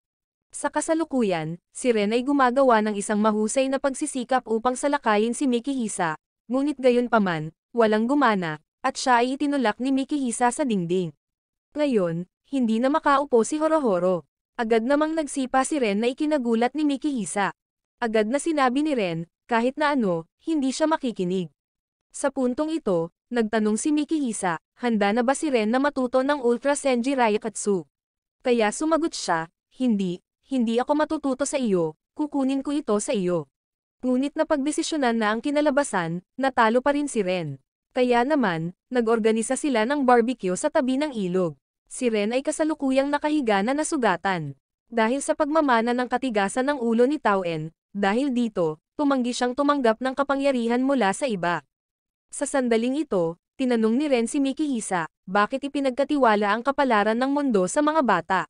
Sa kasalukuyan, si Ren ay gumagawa ng isang mahusay na pagsisikap upang salakayin si Mikihisa, ngunit gayunpaman, walang gumana, at siya ay itinulak ni Mikihisa sa dingding. Ngayon, hindi na makaupo si Horohoro. Agad namang nagsipa si Ren na ikinagulat ni Mikihisa. Agad na sinabi ni Ren, kahit na ano, hindi siya makikinig. Sa puntong ito, nagtanong si Mikihisa, handa na ba si Ren na matuto ng Ultra Senji Ryukatsu? Kaya sumagot siya, hindi ako matututo sa iyo, kukunin ko ito sa iyo. Ngunit napagdesisyonan na ang kinalabasan, natalo pa rin si Ren. Kaya naman, nag-organisa sila ng barbecue sa tabi ng ilog. Si Ren ay kasalukuyang nakahiga na nasugatan. Dahil sa pagmamana ng katigasan ng ulo ni Taoen, dahil dito, tumanggi siyang tumanggap ng kapangyarihan mula sa iba. Sa sandaling ito, tinanong ni Ren si Mikihisa, bakit ipinagkatiwala ang kapalaran ng mundo sa mga bata?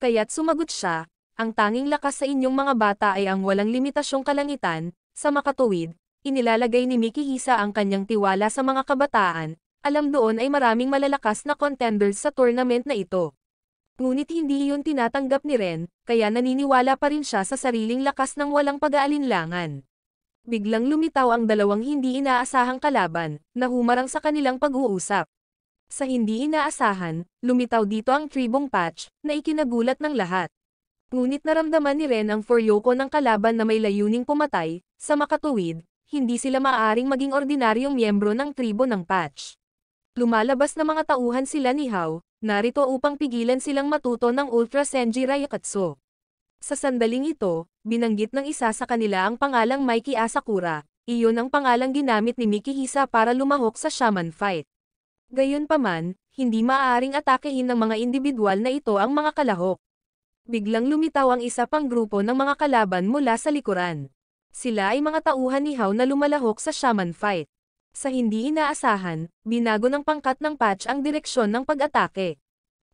Kaya't sumagot siya, ang tanging lakas sa inyong mga bata ay ang walang limitasyong kalangitan. Sa makatuwid, inilalagay ni Mikihisa ang kanyang tiwala sa mga kabataan. Alam doon ay maraming malalakas na contenders sa tournament na ito. Ngunit hindi iyon tinatanggap ni Ren, kaya naniniwala pa rin siya sa sariling lakas ng walang pag-aalinlangan. Biglang lumitaw ang dalawang hindi inaasahang kalaban, na humarang sa kanilang pag-uusap. Sa hindi inaasahan, lumitaw dito ang tribong patch, na ikinagulat ng lahat. Ngunit naramdaman ni Ren ang Furyoko ng kalaban na may layuning pumatay. Sa makatuwid, hindi sila maaaring maging ordinaryong miyembro ng tribo ng patch. Lumalabas na mga tauhan sila ni Hao, narito upang pigilan silang matuto ng Ultra Senji Ryukatsu. Sa sandaling ito, binanggit ng isa sa kanila ang pangalang Mikey Asakura, iyon ang pangalang ginamit ni Mikihisa para lumahok sa shaman fight. Gayunpaman, hindi maaaring atakehin ng mga individual na ito ang mga kalahok. Biglang lumitaw ang isa pang grupo ng mga kalaban mula sa likuran. Sila ay mga tauhan ni Hao na lumalahok sa shaman fight. Sa hindi inaasahan, binago ng pangkat ng patch ang direksyon ng pag-atake.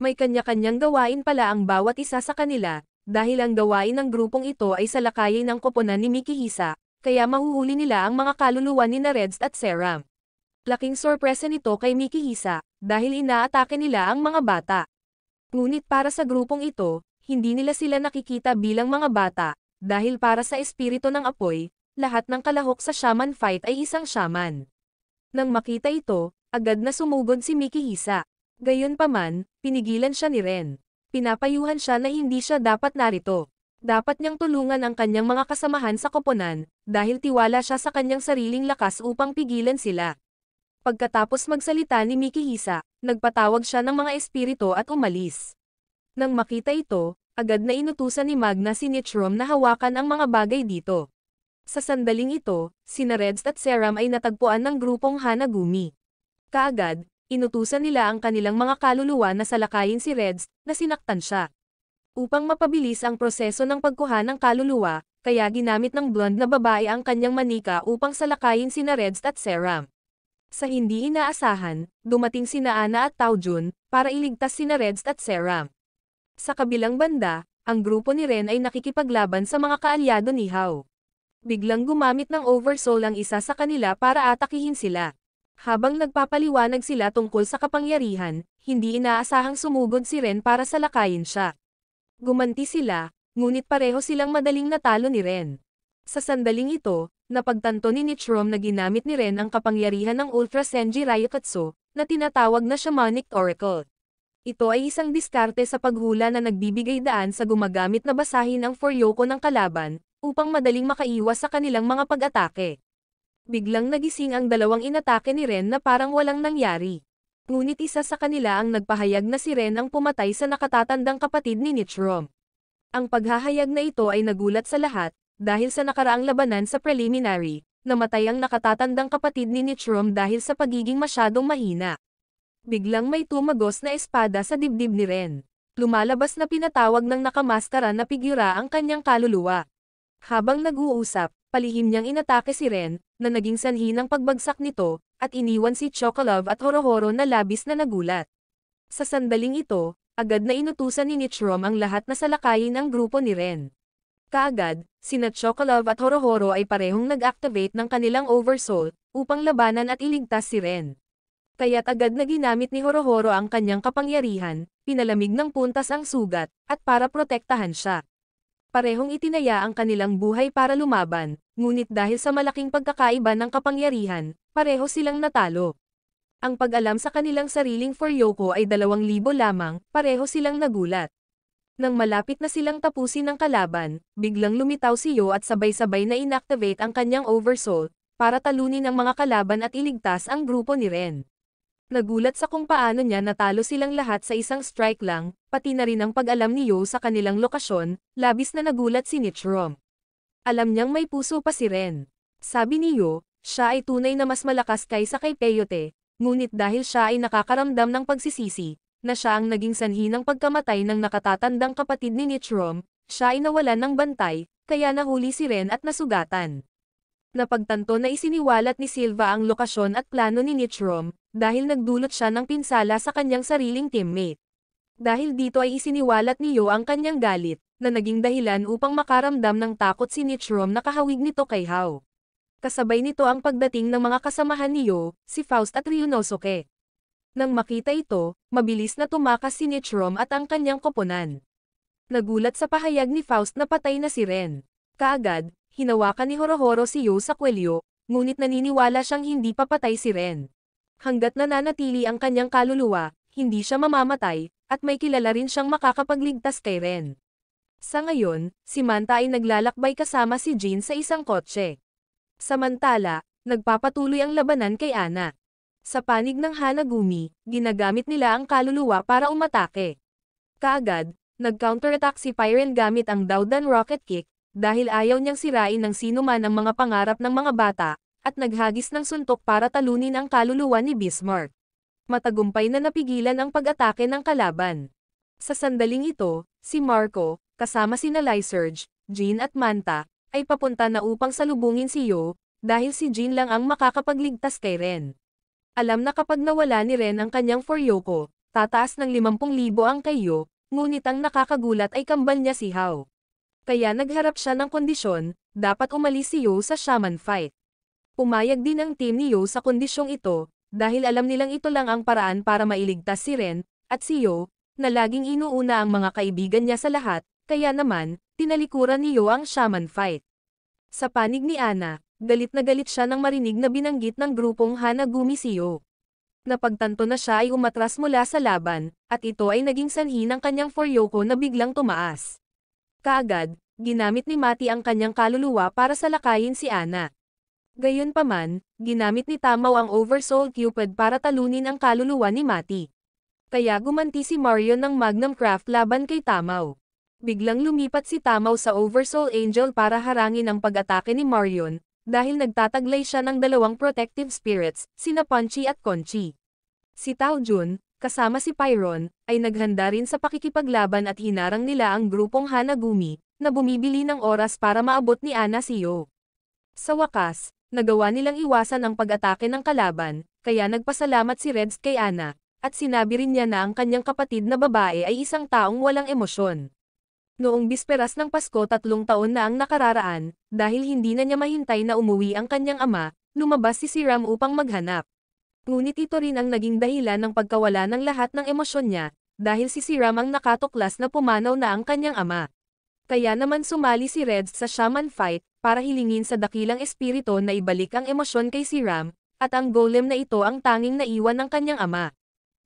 May kanya-kanyang gawain pala ang bawat isa sa kanila, dahil ang gawain ng grupong ito ay salakayin ng koponan ni Mikihisa, kaya mahuhuli nila ang mga kaluluwa ni Reds at Seram. Laking sorpresa nito kay Mikihisa, dahil inaatake nila ang mga bata. Ngunit para sa grupong ito, hindi nila sila nakikita bilang mga bata, dahil para sa espiritu ng apoy, lahat ng kalahok sa shaman fight ay isang shaman. Nang makita ito, agad na sumugod si Mikihisa. Gayunpaman, pinigilan siya ni Ren. Pinapayuhan siya na hindi siya dapat narito. Dapat niyang tulungan ang kanyang mga kasamahan sa koponan, dahil tiwala siya sa kanyang sariling lakas upang pigilan sila. Pagkatapos magsalita ni Mikihisa, nagpatawag siya ng mga espiritu at umalis. Nang makita ito, agad na inutusan ni Magna si Nichirom na hawakan ang mga bagay dito. Sa sandaling ito, sina Reds at Seram ay natagpuan ng grupong Hanagumi. Kaagad, inutusan nila ang kanilang mga kaluluwa na salakayin si Reds, na sinaktan siya. Upang mapabilis ang proseso ng pagkuha ng kaluluwa, kaya ginamit ng blonde na babae ang kanyang manika upang salakayin sina Reds at Seram. Sa hindi inaasahan, dumating sina Ana at Taojun, para iligtas sina Reds at Seram. Sa kabilang banda, ang grupo ni Ren ay nakikipaglaban sa mga kaalyado ni Hao. Biglang gumamit ng Oversoul ang isa sa kanila para atakihin sila. Habang nagpapaliwanag sila tungkol sa kapangyarihan, hindi inaasahang sumugod si Ren para salakayin siya. Gumanti sila, ngunit pareho silang madaling natalo ni Ren. Sa sandaling ito, napagtanto ni Nichirom na ginamit ni Ren ang kapangyarihan ng Ultra Senji Ryukatsu, na tinatawag na Shamanic Oracle. Ito ay isang diskarte sa paghula na nagbibigay daan sa gumagamit na basahin ang Furyoko ng kalaban, upang madaling makaiwas sa kanilang mga pag-atake. Biglang nagising ang dalawang inatake ni Ren na parang walang nangyari. Ngunit isa sa kanila ang nagpahayag na si Ren ang pumatay sa nakatatandang kapatid ni Nichirom. Ang paghahayag na ito ay nagulat sa lahat, dahil sa nakaraang labanan sa preliminary, namatay ang nakatatandang kapatid ni Nichirom dahil sa pagiging masyadong mahina. Biglang may tumagos na espada sa dibdib ni Ren. Lumalabas na pinatawag ng nakamaskara na figura ang kanyang kaluluwa. Habang nag-uusap, palihim niyang inatake si Ren, na naging sanhi ng pagbagsak nito, at iniwan si Chocolove at Horohoro na labis na nagulat. Sa sandaling ito, Agad na inutusan ni Nichirom ang lahat na salakayin ang grupo ni Ren. Kaagad, sina Chocolove at Horohoro ay parehong nag-activate ng kanilang Oversoul, upang labanan at iligtas si Ren. Kaya't agad na ginamit ni Horohoro ang kanyang kapangyarihan, pinalamig ng puntas ang sugat, at para protektahan siya. Parehong itinaya ang kanilang buhay para lumaban, ngunit dahil sa malaking pagkakaiba ng kapangyarihan, pareho silang natalo. Ang pag-alam sa kanilang sariling Furyoko ay 2,000 lamang, pareho silang nagulat. Nang malapit na silang tapusin ang kalaban, biglang lumitaw si Yo at sabay-sabay na inactivate ang kanyang Oversoul, para talunin ang mga kalaban at iligtas ang grupo ni Ren. Nagulat sa kung paano niya natalo silang lahat sa isang strike lang, pati na rin ang pag-alam ni Yo sa kanilang lokasyon, labis na nagulat si Nichirom. Alam niyang may puso pa si Ren. Sabi ni Yo, siya ay tunay na mas malakas kaysa kay Peyote. Ngunit dahil siya ay nakakaramdam ng pagsisisi, na siya ang naging sanhi ng pagkamatay ng nakatatandang kapatid ni Nichirom, siya ay nawalan ng bantay, kaya nahuli si Ren at nasugatan. Napagtanto na isiniwalat ni Silva ang lokasyon at plano ni Nichirom, dahil nagdulot siya ng pinsala sa kanyang sariling teammate. Dahil dito ay isiniwalat ni Yo ang kanyang galit, na naging dahilan upang makaramdam ng takot si Nichirom na kahawig nito kay Hao. Kasabay nito ang pagdating ng mga kasamahan ni Yo, si Faust at Ryunosuke. Nang makita ito, mabilis na tumakas si Nichirom at ang kanyang koponan. Nagulat sa pahayag ni Faust na patay na si Ren. Kaagad, hinawakan ni Horohoro si Yo sa kwelyo, ngunit naniniwala siyang hindi papatay si Ren. Hanggat nananatili ang kanyang kaluluwa, hindi siya mamamatay, at may kilala rin siyang makakapagligtas kay Ren. Sa ngayon, si Manta ay naglalakbay kasama si Jin sa isang kotse. Samantala, nagpapatuloy ang labanan kay Ana. Sa panig ng Hanagumi, ginagamit nila ang kaluluwa para umatake. Kaagad, nag-counterattack si Pyren gamit ang Daodan Rocket Kick, dahil ayaw niyang sirain ng sinuman ang mga pangarap ng mga bata, at naghagis ng suntok para talunin ang kaluluwa ni Bismarck. Matagumpay na napigilan ang pag-atake ng kalaban. Sa sandaling ito, si Marco, kasama sina Lyserge, Jin at Manta, ay papunta na upang salubungin si Yo, dahil si Jin lang ang makakapagligtas kay Ren. Alam na kapag nawala ni Ren ang kanyang Furyoko, tataas ng 50,000 ang kay Yo, ngunit ang nakakagulat ay kambal niya si Hao. Kaya nagharap siya ng kondisyon, dapat umalis si Yo sa shaman fight. Pumayag din ang team ni Yo sa kondisyong ito, dahil alam nilang ito lang ang paraan para mailigtas si Ren, at si Yo, na laging inuuna ang mga kaibigan niya sa lahat, kaya naman, tinalikuran ni Yo ang shaman fight. Sa panig ni Ana, galit na galit siya nang marinig na binanggit ng grupong Hanagumi si Yo. Napagtanto na siya ay umatras mula sa laban, at ito ay naging sanhi ng kanyang Furyoko na biglang tumaas. Kaagad, ginamit ni Mati ang kanyang kaluluwa para salakayin si Ana. Gayunpaman, ginamit ni Tamaw ang Oversoul Cupid para talunin ang kaluluwa ni Mati. Kaya gumanti si Marion ng Magnum Craft laban kay Tamaw. Biglang lumipat si Tamaw sa Oversoul Angel para harangin ang pag-atake ni Marion, dahil nagtataglay siya ng 2 protective spirits, sina Punchy at Conchi. Si Tao Jun, kasama si Pyron, ay naghanda rin sa pakikipaglaban at hinarang nila ang grupong Hanagumi, na bumibili ng oras para maabot ni Ana si Yo. Sa wakas, nagawa nilang iwasan ang pag-atake ng kalaban, kaya nagpasalamat si Reds kay Ana, at sinabi rin niya na ang kanyang kapatid na babae ay isang taong walang emosyon. Noong bisperas ng Pasko 3 taon na ang nakararaan, dahil hindi na niya mahintay na umuwi ang kanyang ama, lumabas si Siram upang maghanap. Ngunit ito rin ang naging dahilan ng pagkawala ng lahat ng emosyon niya, dahil si Siram ang nakatuklas na pumanaw na ang kanyang ama. Kaya naman sumali si Reds sa shaman fight, para hilingin sa dakilang espiritu na ibalik ang emosyon kay Siram, at ang golem na ito ang tanging naiwan ng kanyang ama.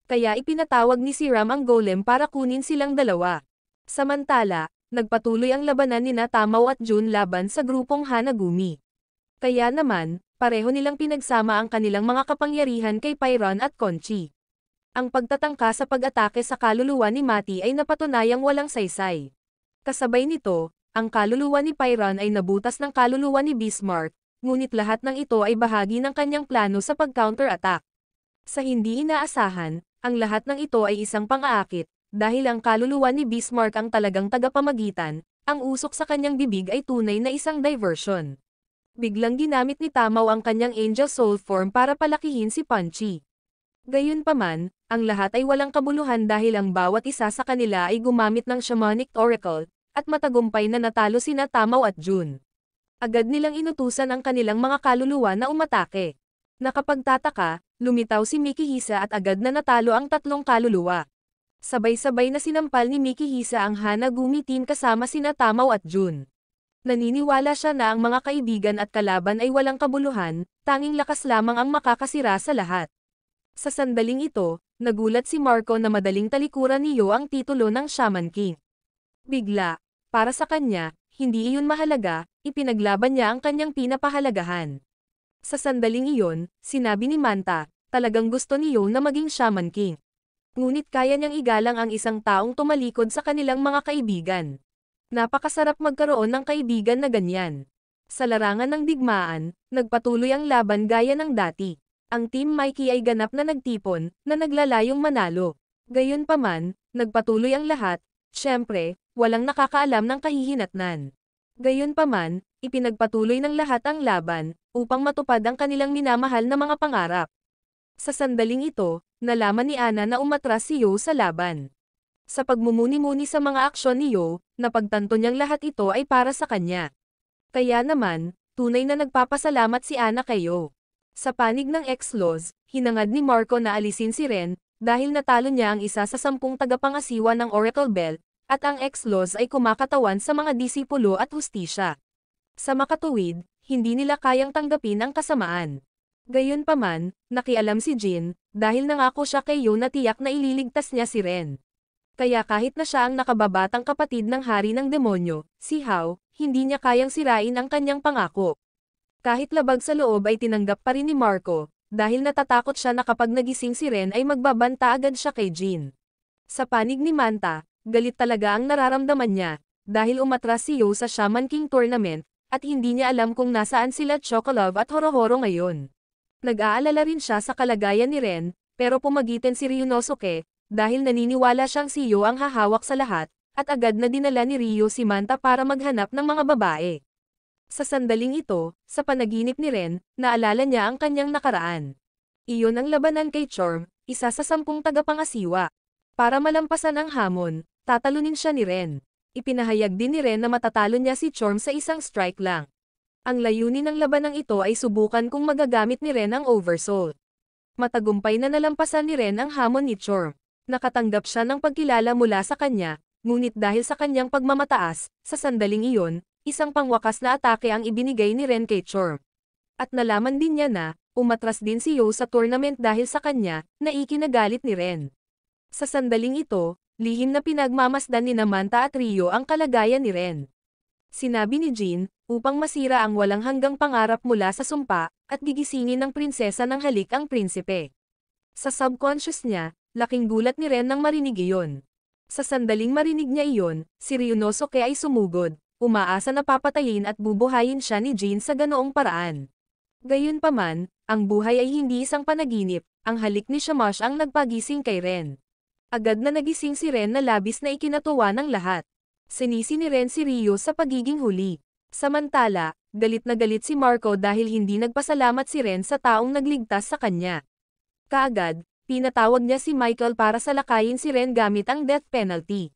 Kaya ipinatawag ni Siram ang golem para kunin silang dalawa. Samantala, nagpatuloy ang labanan nina Tamaw at Jun laban sa grupong Hanagumi. Kaya naman, pareho nilang pinagsama ang kanilang mga kapangyarihan kay Pyron at Conchi. Ang pagtatangka sa pag-atake sa kaluluwa ni Mati ay napatunayang walang saysay. Kasabay nito, ang kaluluwa ni Pyron ay nabutas ng kaluluwa ni Bismarck, ngunit lahat ng ito ay bahagi ng kanyang plano sa pag-counter-attack. Sa hindi inaasahan, ang lahat ng ito ay isang pang-aakit, dahil ang kaluluwa ni Bismarck ang talagang tagapamagitan, ang usok sa kanyang bibig ay tunay na isang diversion. Biglang ginamit ni Tamaw ang kanyang Angel Soul form para palakihin si Punchy. Gayunpaman, ang lahat ay walang kabuluhan dahil ang bawat isa sa kanila ay gumamit ng shamanic oracle, at matagumpay na natalo sina Tamaw at Jun. Agad nilang inutusan ang kanilang mga kaluluwa na umatake. Nakapagtataka, lumitaw si Mikihisa at agad na natalo ang tatlong kaluluwa. Sabay-sabay na sinampal ni Mikihisa ang Hanagumi team kasama sina Tamaw at Jun. Naniniwala siya na ang mga kaibigan at kalaban ay walang kabuluhan, tanging lakas lamang ang makakasira sa lahat. Sa sandaling ito, nagulat si Marco na madaling talikuran ni Yo ang titulo ng Shaman King. Bigla, para sa kanya, hindi iyon mahalaga, ipinaglaban niya ang kanyang pinapahalagahan. Sa sandaling iyon, sinabi ni Manta, talagang gusto ni Yo na maging Shaman King. Ngunit kaya niyang igalang ang isang taong tumalikod sa kanilang mga kaibigan. Napakasarap magkaroon ng kaibigan na ganyan. Sa larangan ng digmaan, nagpatuloy ang laban gaya ng dati. Ang Team Mikey ay ganap na nagtipon, na naglalayong manalo. Gayunpaman, nagpatuloy ang lahat, syempre, walang nakakaalam ng kahihinatnan. Gayunpaman, ipinagpatuloy ng lahat ang laban, upang matupad ang kanilang minamahal na mga pangarap. Sa sandaling ito, nalaman ni Ana na umatras si Yo sa laban. Sa pagmumuni-muni sa mga aksyon ni Yo, napagtanto niyang lahat ito ay para sa kanya. Kaya naman, tunay na nagpapasalamat si Ana kay Yo. Sa panig ng X-Laws, hinangad ni Marco na alisin si Ren, dahil natalo niya ang isa sa 10 tagapangasiwa ng Oracle Bell, at ang X-Laws ay kumakatawan sa mga disipulo at hustisya. Sa makatuwid, hindi nila kayang tanggapin ang kasamaan. Gayunpaman, nakialam si Jin, dahil nangako siya kay Yo na tiyak na ililigtas niya si Ren. Kaya kahit na siya ang nakababatang kapatid ng hari ng demonyo, si Hao, hindi niya kayang sirain ang kanyang pangako. Kahit labag sa loob ay tinanggap pa rin ni Marco, dahil natatakot siya na kapag nagising si Ren ay magbabanta agad siya kay Jin. Sa panig ni Manta, galit talaga ang nararamdaman niya, dahil umatras si Yo sa Shaman King Tournament, at hindi niya alam kung nasaan sila Chocolove at Horohoro ngayon. Nag-aalala rin siya sa kalagayan ni Ren, pero pumagitan si Ryunosuke, dahil naniniwala siyang si Yo ang hahawak sa lahat, at agad na dinala ni Ryo si Manta para maghanap ng mga babae. Sa sandaling ito, sa panaginip ni Ren, naalala niya ang kanyang nakaraan. Iyon ang labanan kay Chorm, isa sa 10 tagapangasiwa. Para malampasan ang hamon, tatalunin siya ni Ren. Ipinahayag din ni Ren na matatalo niya si Chorm sa isang strike lang. Ang layunin ng labanang ito ay subukan kung magagamit ni Ren ang Oversoul. Matagumpay na nalampasan ni Ren ang hamon ni Chorm. Nakatanggap siya ng pagkilala mula sa kanya, ngunit dahil sa kanyang pagmamataas, sa sandaling iyon, isang pangwakas na atake ang ibinigay ni Ren kay Chorm. At nalaman din niya na, umatras din si Yo sa tournament dahil sa kanya, na ikinagalit ni Ren. Sa sandaling ito, lihim na pinagmamasdan ni Manta at Ryo ang kalagayan ni Ren. Sinabi ni Jin, upang masira ang walang hanggang pangarap mula sa sumpa, at gigisingin ng prinsesa ng halik ang prinsipe. Sa subconscious niya, laking gulat ni Ren nang marinig iyon. Sa sandaling marinig niya iyon, si Ryunosuke ay sumugod. Umaasa na papatayin at bubuhayin siya ni Jin sa ganoong paraan. Gayunpaman, ang buhay ay hindi isang panaginip, ang halik ni Shamash ang nagpagising kay Ren. Agad na nagising si Ren na labis na ikinatuwa ng lahat. Sinisi ni Ren si Ryo sa pagiging huli. Samantala, galit na galit si Marco dahil hindi nagpasalamat si Ren sa taong nagligtas sa kanya. Kaagad, pinatawag niya si Michael para salakayin si Ren gamit ang death penalty.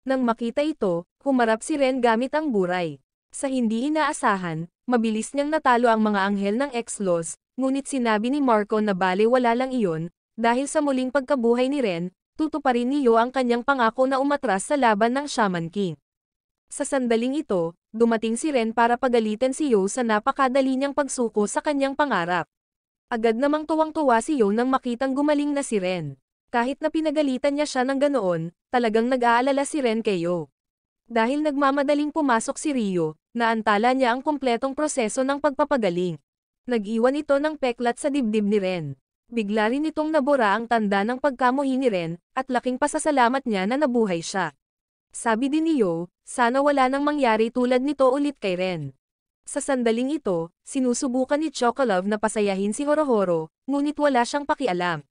Nang makita ito, humarap si Ren gamit ang buray. Sa hindi inaasahan, mabilis niyang natalo ang mga anghel ng X-Laws, ngunit sinabi ni Marco na balewala lang iyon, dahil sa muling pagkabuhay ni Ren, tutuparin ni Yo ang kanyang pangako na umatras sa laban ng Shaman King. Sa sandaling ito, dumating si Ren para pagalitan si Yo sa napakadali niyang pagsuko sa kanyang pangarap. Agad namang tuwang-tuwa si Yo nang makitang gumaling na si Ren. Kahit na pinagalitan niya siya ng ganoon, talagang nag-aalala si Ren kay Yo. Dahil nagmamadaling pumasok si Ryo, naantala niya ang kumpletong proseso ng pagpapagaling. Nag-iwan ito ng peklat sa dibdib ni Ren. Bigla rin itong nabura ang tanda ng pagkamuhi ni Ren, at laking pasasalamat niya na nabuhay siya. Sabi din ni Yo, sana wala nang mangyari tulad nito ulit kay Ren. Sa sandaling ito, sinusubukan ni Chocolove na pasayahin si Horohoro, ngunit wala siyang pakialam.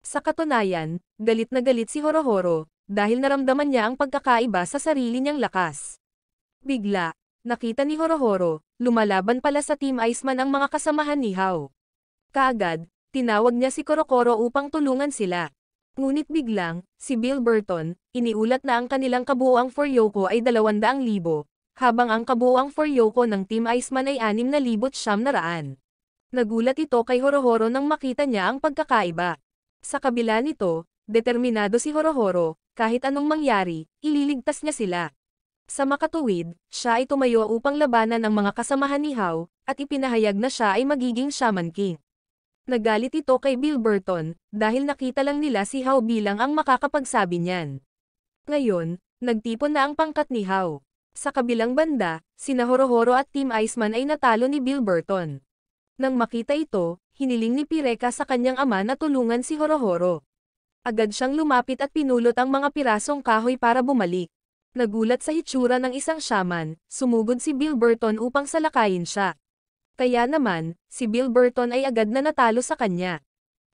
Sa katunayan, galit na galit si Horohoro, dahil naramdaman niya ang pagkakaiba sa sarili niyang lakas. Bigla, nakita ni Horohoro, lumalaban pala sa Team Iceman ang mga kasamahan ni Hao. Kaagad, tinawag niya si Korokoro upang tulungan sila. Ngunit biglang, si Bill Burton, iniulat na ang kanilang kabuuang Foryoko ay 200,000, habang ang kabuuang Foryoko ng Team Iceman ay 6,900. Nagulat ito kay Horohoro nang makita niya ang pagkakaiba. Sa kabila nito, determinado si Horohoro, kahit anong mangyari, ililigtas niya sila. Sa makatuwid, siya ay tumayo upang labanan ang mga kasamahan ni Hao, at ipinahayag na siya ay magiging Shaman King. Nagalit ito kay Bill Burton, dahil nakita lang nila si Hao bilang ang makakapagsabi niyan. Ngayon, nagtipon na ang pangkat ni Hao. Sa kabilang banda, sina Horohoro at Team Iceman ay natalo ni Bill Burton. Nang makita ito, hiniling ni Pireka sa kanyang ama na tulungan si Horohoro. Agad siyang lumapit at pinulot ang mga pirasong kahoy para bumalik. Nagulat sa hitsura ng isang shaman, sumugod si Bill Burton upang salakayin siya. Kaya naman, si Bill Burton ay agad na natalo sa kanya.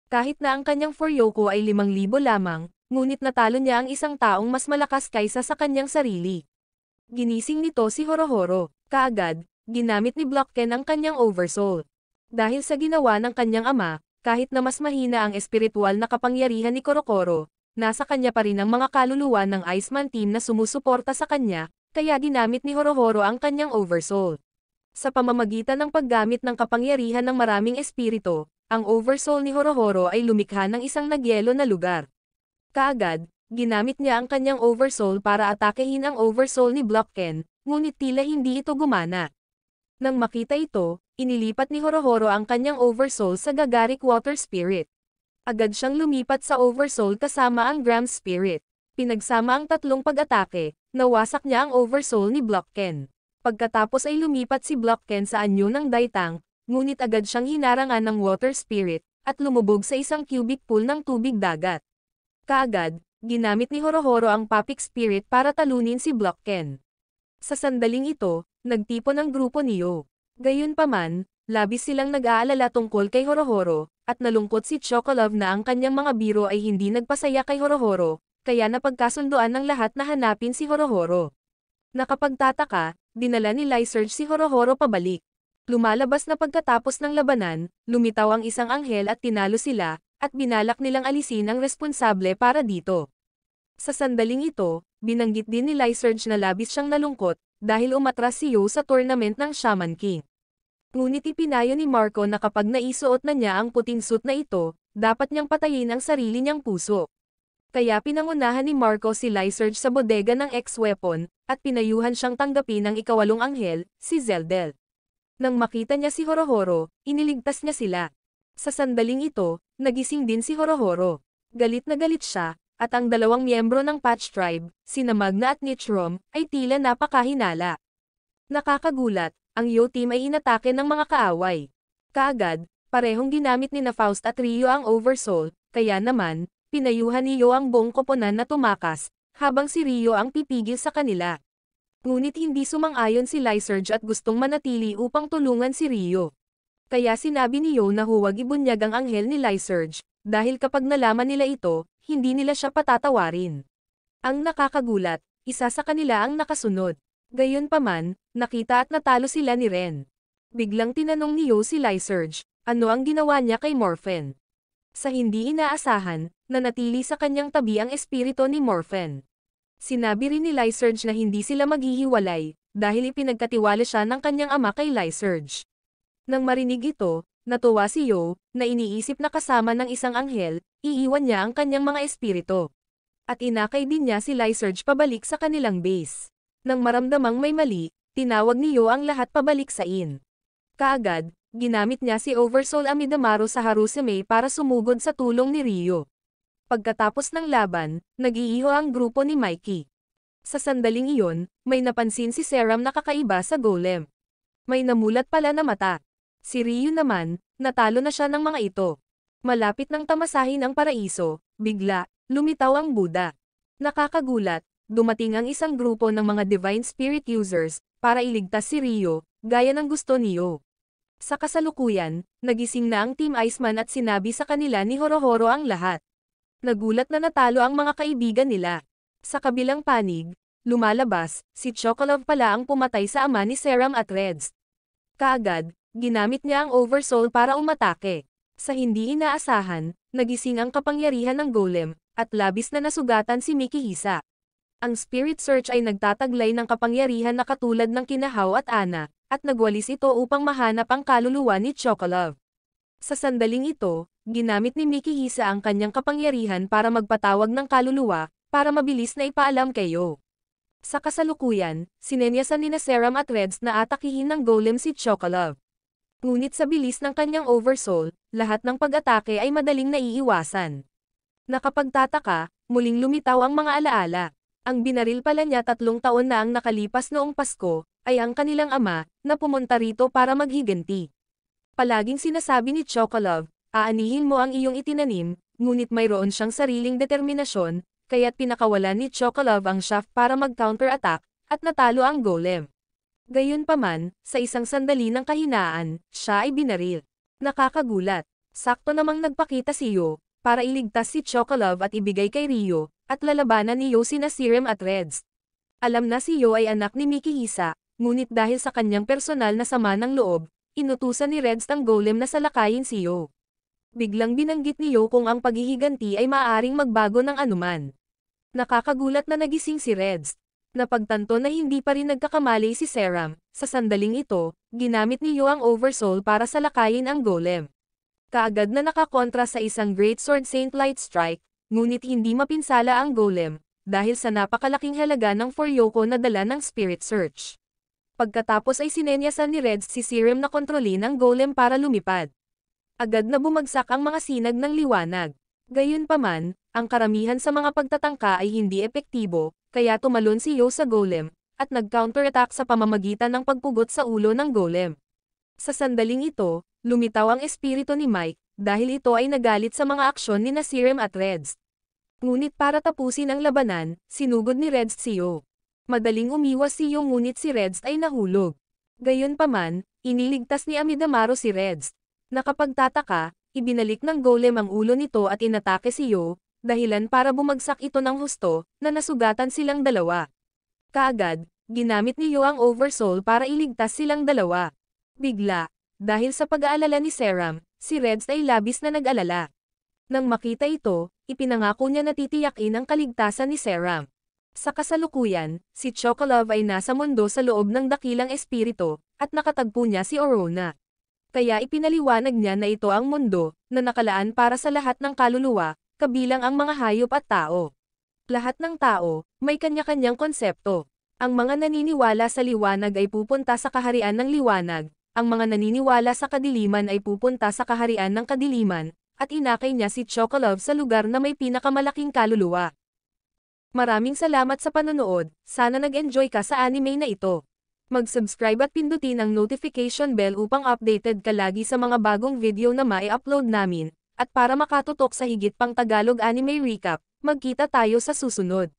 Kahit na ang kanyang Foryoko ay 5,000 lamang, ngunit natalo niya ang isang taong mas malakas kaysa sa kanyang sarili. Ginising nito si Horohoro. Kaagad, ginamit ni Blocken ang kanyang Oversoul. Dahil sa ginawa ng kanyang ama, kahit na mas mahina ang espiritual na kapangyarihan ni Korokoro, nasa kanya pa rin ang mga kaluluwa ng Iceman Team na sumusuporta sa kanya, kaya ginamit ni Horohoro ang kanyang Oversoul. Sa pamamagitan ng paggamit ng kapangyarihan ng maraming espiritu, ang Oversoul ni Horohoro ay lumikha ng isang nagyelo na lugar. Kaagad, ginamit niya ang kanyang Oversoul para atakehin ang Oversoul ni Blocken, ngunit tila hindi ito gumana. Nang makita ito, inilipat ni Horohoro ang kanyang Oversoul sa Gagaric Water Spirit. Agad siyang lumipat sa Oversoul kasama ang Gram Spirit. Pinagsama ang tatlong pag-atake, nawasak niya ang Oversoul ni Blocken. Pagkatapos ay lumipat si Blocken sa anyo ng Daitang, ngunit agad siyang hinarangan ng Water Spirit, at lumubog sa isang cubic pool ng tubig dagat. Kaagad, ginamit ni Horohoro ang Papik Spirit para talunin si Blocken. Sa sandaling ito, nagtipon ang grupo ni Yo. Gayunpaman, labis silang nag-aalala tungkol kay Horohoro, at nalungkot si Chocolove na ang kanyang mga biro ay hindi nagpasaya kay Horohoro, kaya napagkasunduan ng lahat na hanapin si Horohoro. Nakapagtataka, dinala ni Lyserge si Horohoro pabalik. Lumalabas na pagkatapos ng labanan, lumitaw ang isang anghel at tinalo sila, at binalak nilang alisin ang responsable para dito. Sa sandaling ito, binanggit din ni Lyserge na labis siyang nalungkot, dahil umatras si Yo sa tournament ng Shaman King. Ngunit ipinayo ni Marco na kapag naisuot na niya ang puting suit na ito, dapat niyang patayin ang sarili niyang puso. Kaya pinangunahan ni Marco si Lyserge sa bodega ng X-Weapon, at pinayuhan siyang tanggapin ng ikawalong anghel, si Zeldel. Nang makita niya si Horohoro, iniligtas niya sila. Sa sandaling ito, nagising din si Horohoro. Galit na galit siya, at ang dalawang miyembro ng Patch Tribe, sina Magna at Nichrom, ay tila napakahinala. Nakakagulat, ang Yo Team ay inatake ng mga kaaway. Kaagad, parehong ginamit ni na Faust at Ryo ang Oversoul, kaya naman, pinayuhan ni Yo ang buong koponan na tumakas, habang si Ryo ang pipigil sa kanila. Ngunit hindi sumang-ayon si Lyserge at gustong manatili upang tulungan si Ryo. Kaya sinabi ni Yo na huwag ibunyag ang anghel ni Lyserge, dahil kapag nalaman nila ito, hindi nila siya patatawarin. Ang nakakagulat, isa sa kanila ang nakasunod. Gayunpaman, nakita at natalo sila ni Ren. Biglang tinanong ni Yo si Lyserge, ano ang ginawa niya kay Morphen. Sa hindi inaasahan, nanatili sa kanyang tabi ang espiritu ni Morphen. Sinabi rin ni Lyserge na hindi sila maghihiwalay, dahil ipinagkatiwala siya ng kanyang ama kay Lyserge. Nang marinig ito, natuwa si Yo, na iniisip na kasama ng isang anghel, iiwan niya ang kanyang mga espiritu. At inakay din niya si Lyserge pabalik sa kanilang base. Nang maramdamang may mali, tinawag ni Yo ang lahat pabalik sa inn. Kaagad, ginamit niya si Oversoul Amidamaru sa Harusume para sumugod sa tulong ni Ryo. Pagkatapos ng laban, nag-iiho ang grupo ni Mikey. Sa sandaling iyon, may napansin si Seram na kakaiba sa golem. May namulat pala na mata. Si Ryo naman, natalo na siya ng mga ito. Malapit nang tamasahin ang paraiso, bigla, lumitaw ang Buddha. Nakakagulat, dumating ang isang grupo ng mga Divine Spirit Users, para iligtas si Ryo, gaya ng gusto ni Yo. Sa kasalukuyan, nagising na ang Team Iceman at sinabi sa kanila ni Horohoro ang lahat. Nagulat na natalo ang mga kaibigan nila. Sa kabilang panig, lumalabas, si Chocolove pala ang pumatay sa ama ni Seram at Reds. Kaagad, ginamit niya ang Oversoul para umatake. Sa hindi inaasahan, nagising ang kapangyarihan ng golem, at labis na nasugatan si Mikihisa. Ang Spirit Search ay nagtataglay ng kapangyarihan na katulad ng kinahaw at ana, at nagwalis ito upang mahanap ang kaluluwa ni Chocolove. Sa sandaling ito, ginamit ni Mikihisa ang kanyang kapangyarihan para magpatawag ng kaluluwa, para mabilis na ipaalam kayo. Sa kasalukuyan, sinenyasan ni Seram at Reds na atakihin ng golem si Chocolove. Ngunit sa bilis ng kanyang oversoul, lahat ng pag-atake ay madaling naiiwasan. Nakapagtataka, muling lumitaw ang mga alaala. Ang binaril pala niya 3 taon na ang nakalipas noong Pasko, ay ang kanilang ama, na pumunta rito para maghiganti. Palaging sinasabi ni Chocolove, aanihin mo ang iyong itinanim, ngunit mayroon siyang sariling determinasyon, kaya't pinakawalan ni Chocolove ang shaft para mag-counter-attack, at natalo ang golem. Gayunpaman, sa isang sandali ng kahinaan, siya ay binaril. Nakakagulat. Sakto namang nagpakita si Yo, para iligtas si Chocolove at ibigay kay Rio, at lalabanan ni Yo sina Seram at Reds. Alam na si Yo ay anak ni Mikihisa, ngunit dahil sa kanyang personal na sama ng loob, inutusan ni Reds ang golem na salakayin si Yo. Biglang binanggit ni Yo kung ang paghihiganti ay maaaring magbago ng anuman. Nakakagulat na nagising si Reds. Napagtanto na hindi pa rin nagkakamali si Seram. Sa sandaling ito, ginamit ni Yo ang Oversoul para salakayin ang golem. Kaagad na nakakontra sa isang Great Sword Saint Light Strike, ngunit hindi mapinsala ang golem, dahil sa napakalaking halaga ng Furyoko na dala ng Spirit Search. Pagkatapos ay sinenyasan ni Reds si Seram na kontrolin ang golem para lumipad. Agad na bumagsak ang mga sinag ng liwanag. Gayunpaman, ang karamihan sa mga pagtatangka ay hindi epektibo, kaya tumalon si Yo sa golem, at nag-counterattack sa pamamagitan ng pagpugot sa ulo ng golem. Sa sandaling ito, lumitaw ang espiritu ni Mike, dahil ito ay nagalit sa mga aksyon ni Seram at Reds. Ngunit para tapusin ang labanan, sinugod ni Reds si Yo. Madaling umiwas si Yo ngunit si Reds ay nahulog. Gayunpaman, iniligtas ni Amidamaro si Reds. Nakapagtataka, ibinalik ng golem ang ulo nito at inatake si Yo, dahilan para bumagsak ito ng husto, na nasugatan silang dalawa. Kaagad, ginamit ni Yo ang Oversoul para iligtas silang dalawa. Bigla, dahil sa pag-aalala ni Seram, si Reds ay labis na nag-alala. Nang makita ito, ipinangako niya na titiyakin ang kaligtasan ni Seram. Sa kasalukuyan, si Chocolove ay nasa mundo sa loob ng dakilang espiritu, at nakatagpo niya si Orona. Kaya ipinaliwanag niya na ito ang mundo, na nakalaan para sa lahat ng kaluluwa, kabilang ang mga hayop at tao. Lahat ng tao, may kanya-kanyang konsepto. Ang mga naniniwala sa liwanag ay pupunta sa kaharian ng liwanag, ang mga naniniwala sa kadiliman ay pupunta sa kaharian ng kadiliman, at inakay niya si Chocolove sa lugar na may pinakamalaking kaluluwa. Maraming salamat sa panonood, sana nag-enjoy ka sa anime na ito. Mag-subscribe at pindutin ang notification bell upang updated ka lagi sa mga bagong video na mai-upload namin. At para makatutok sa higit pang Tagalog anime recap, magkita tayo sa susunod.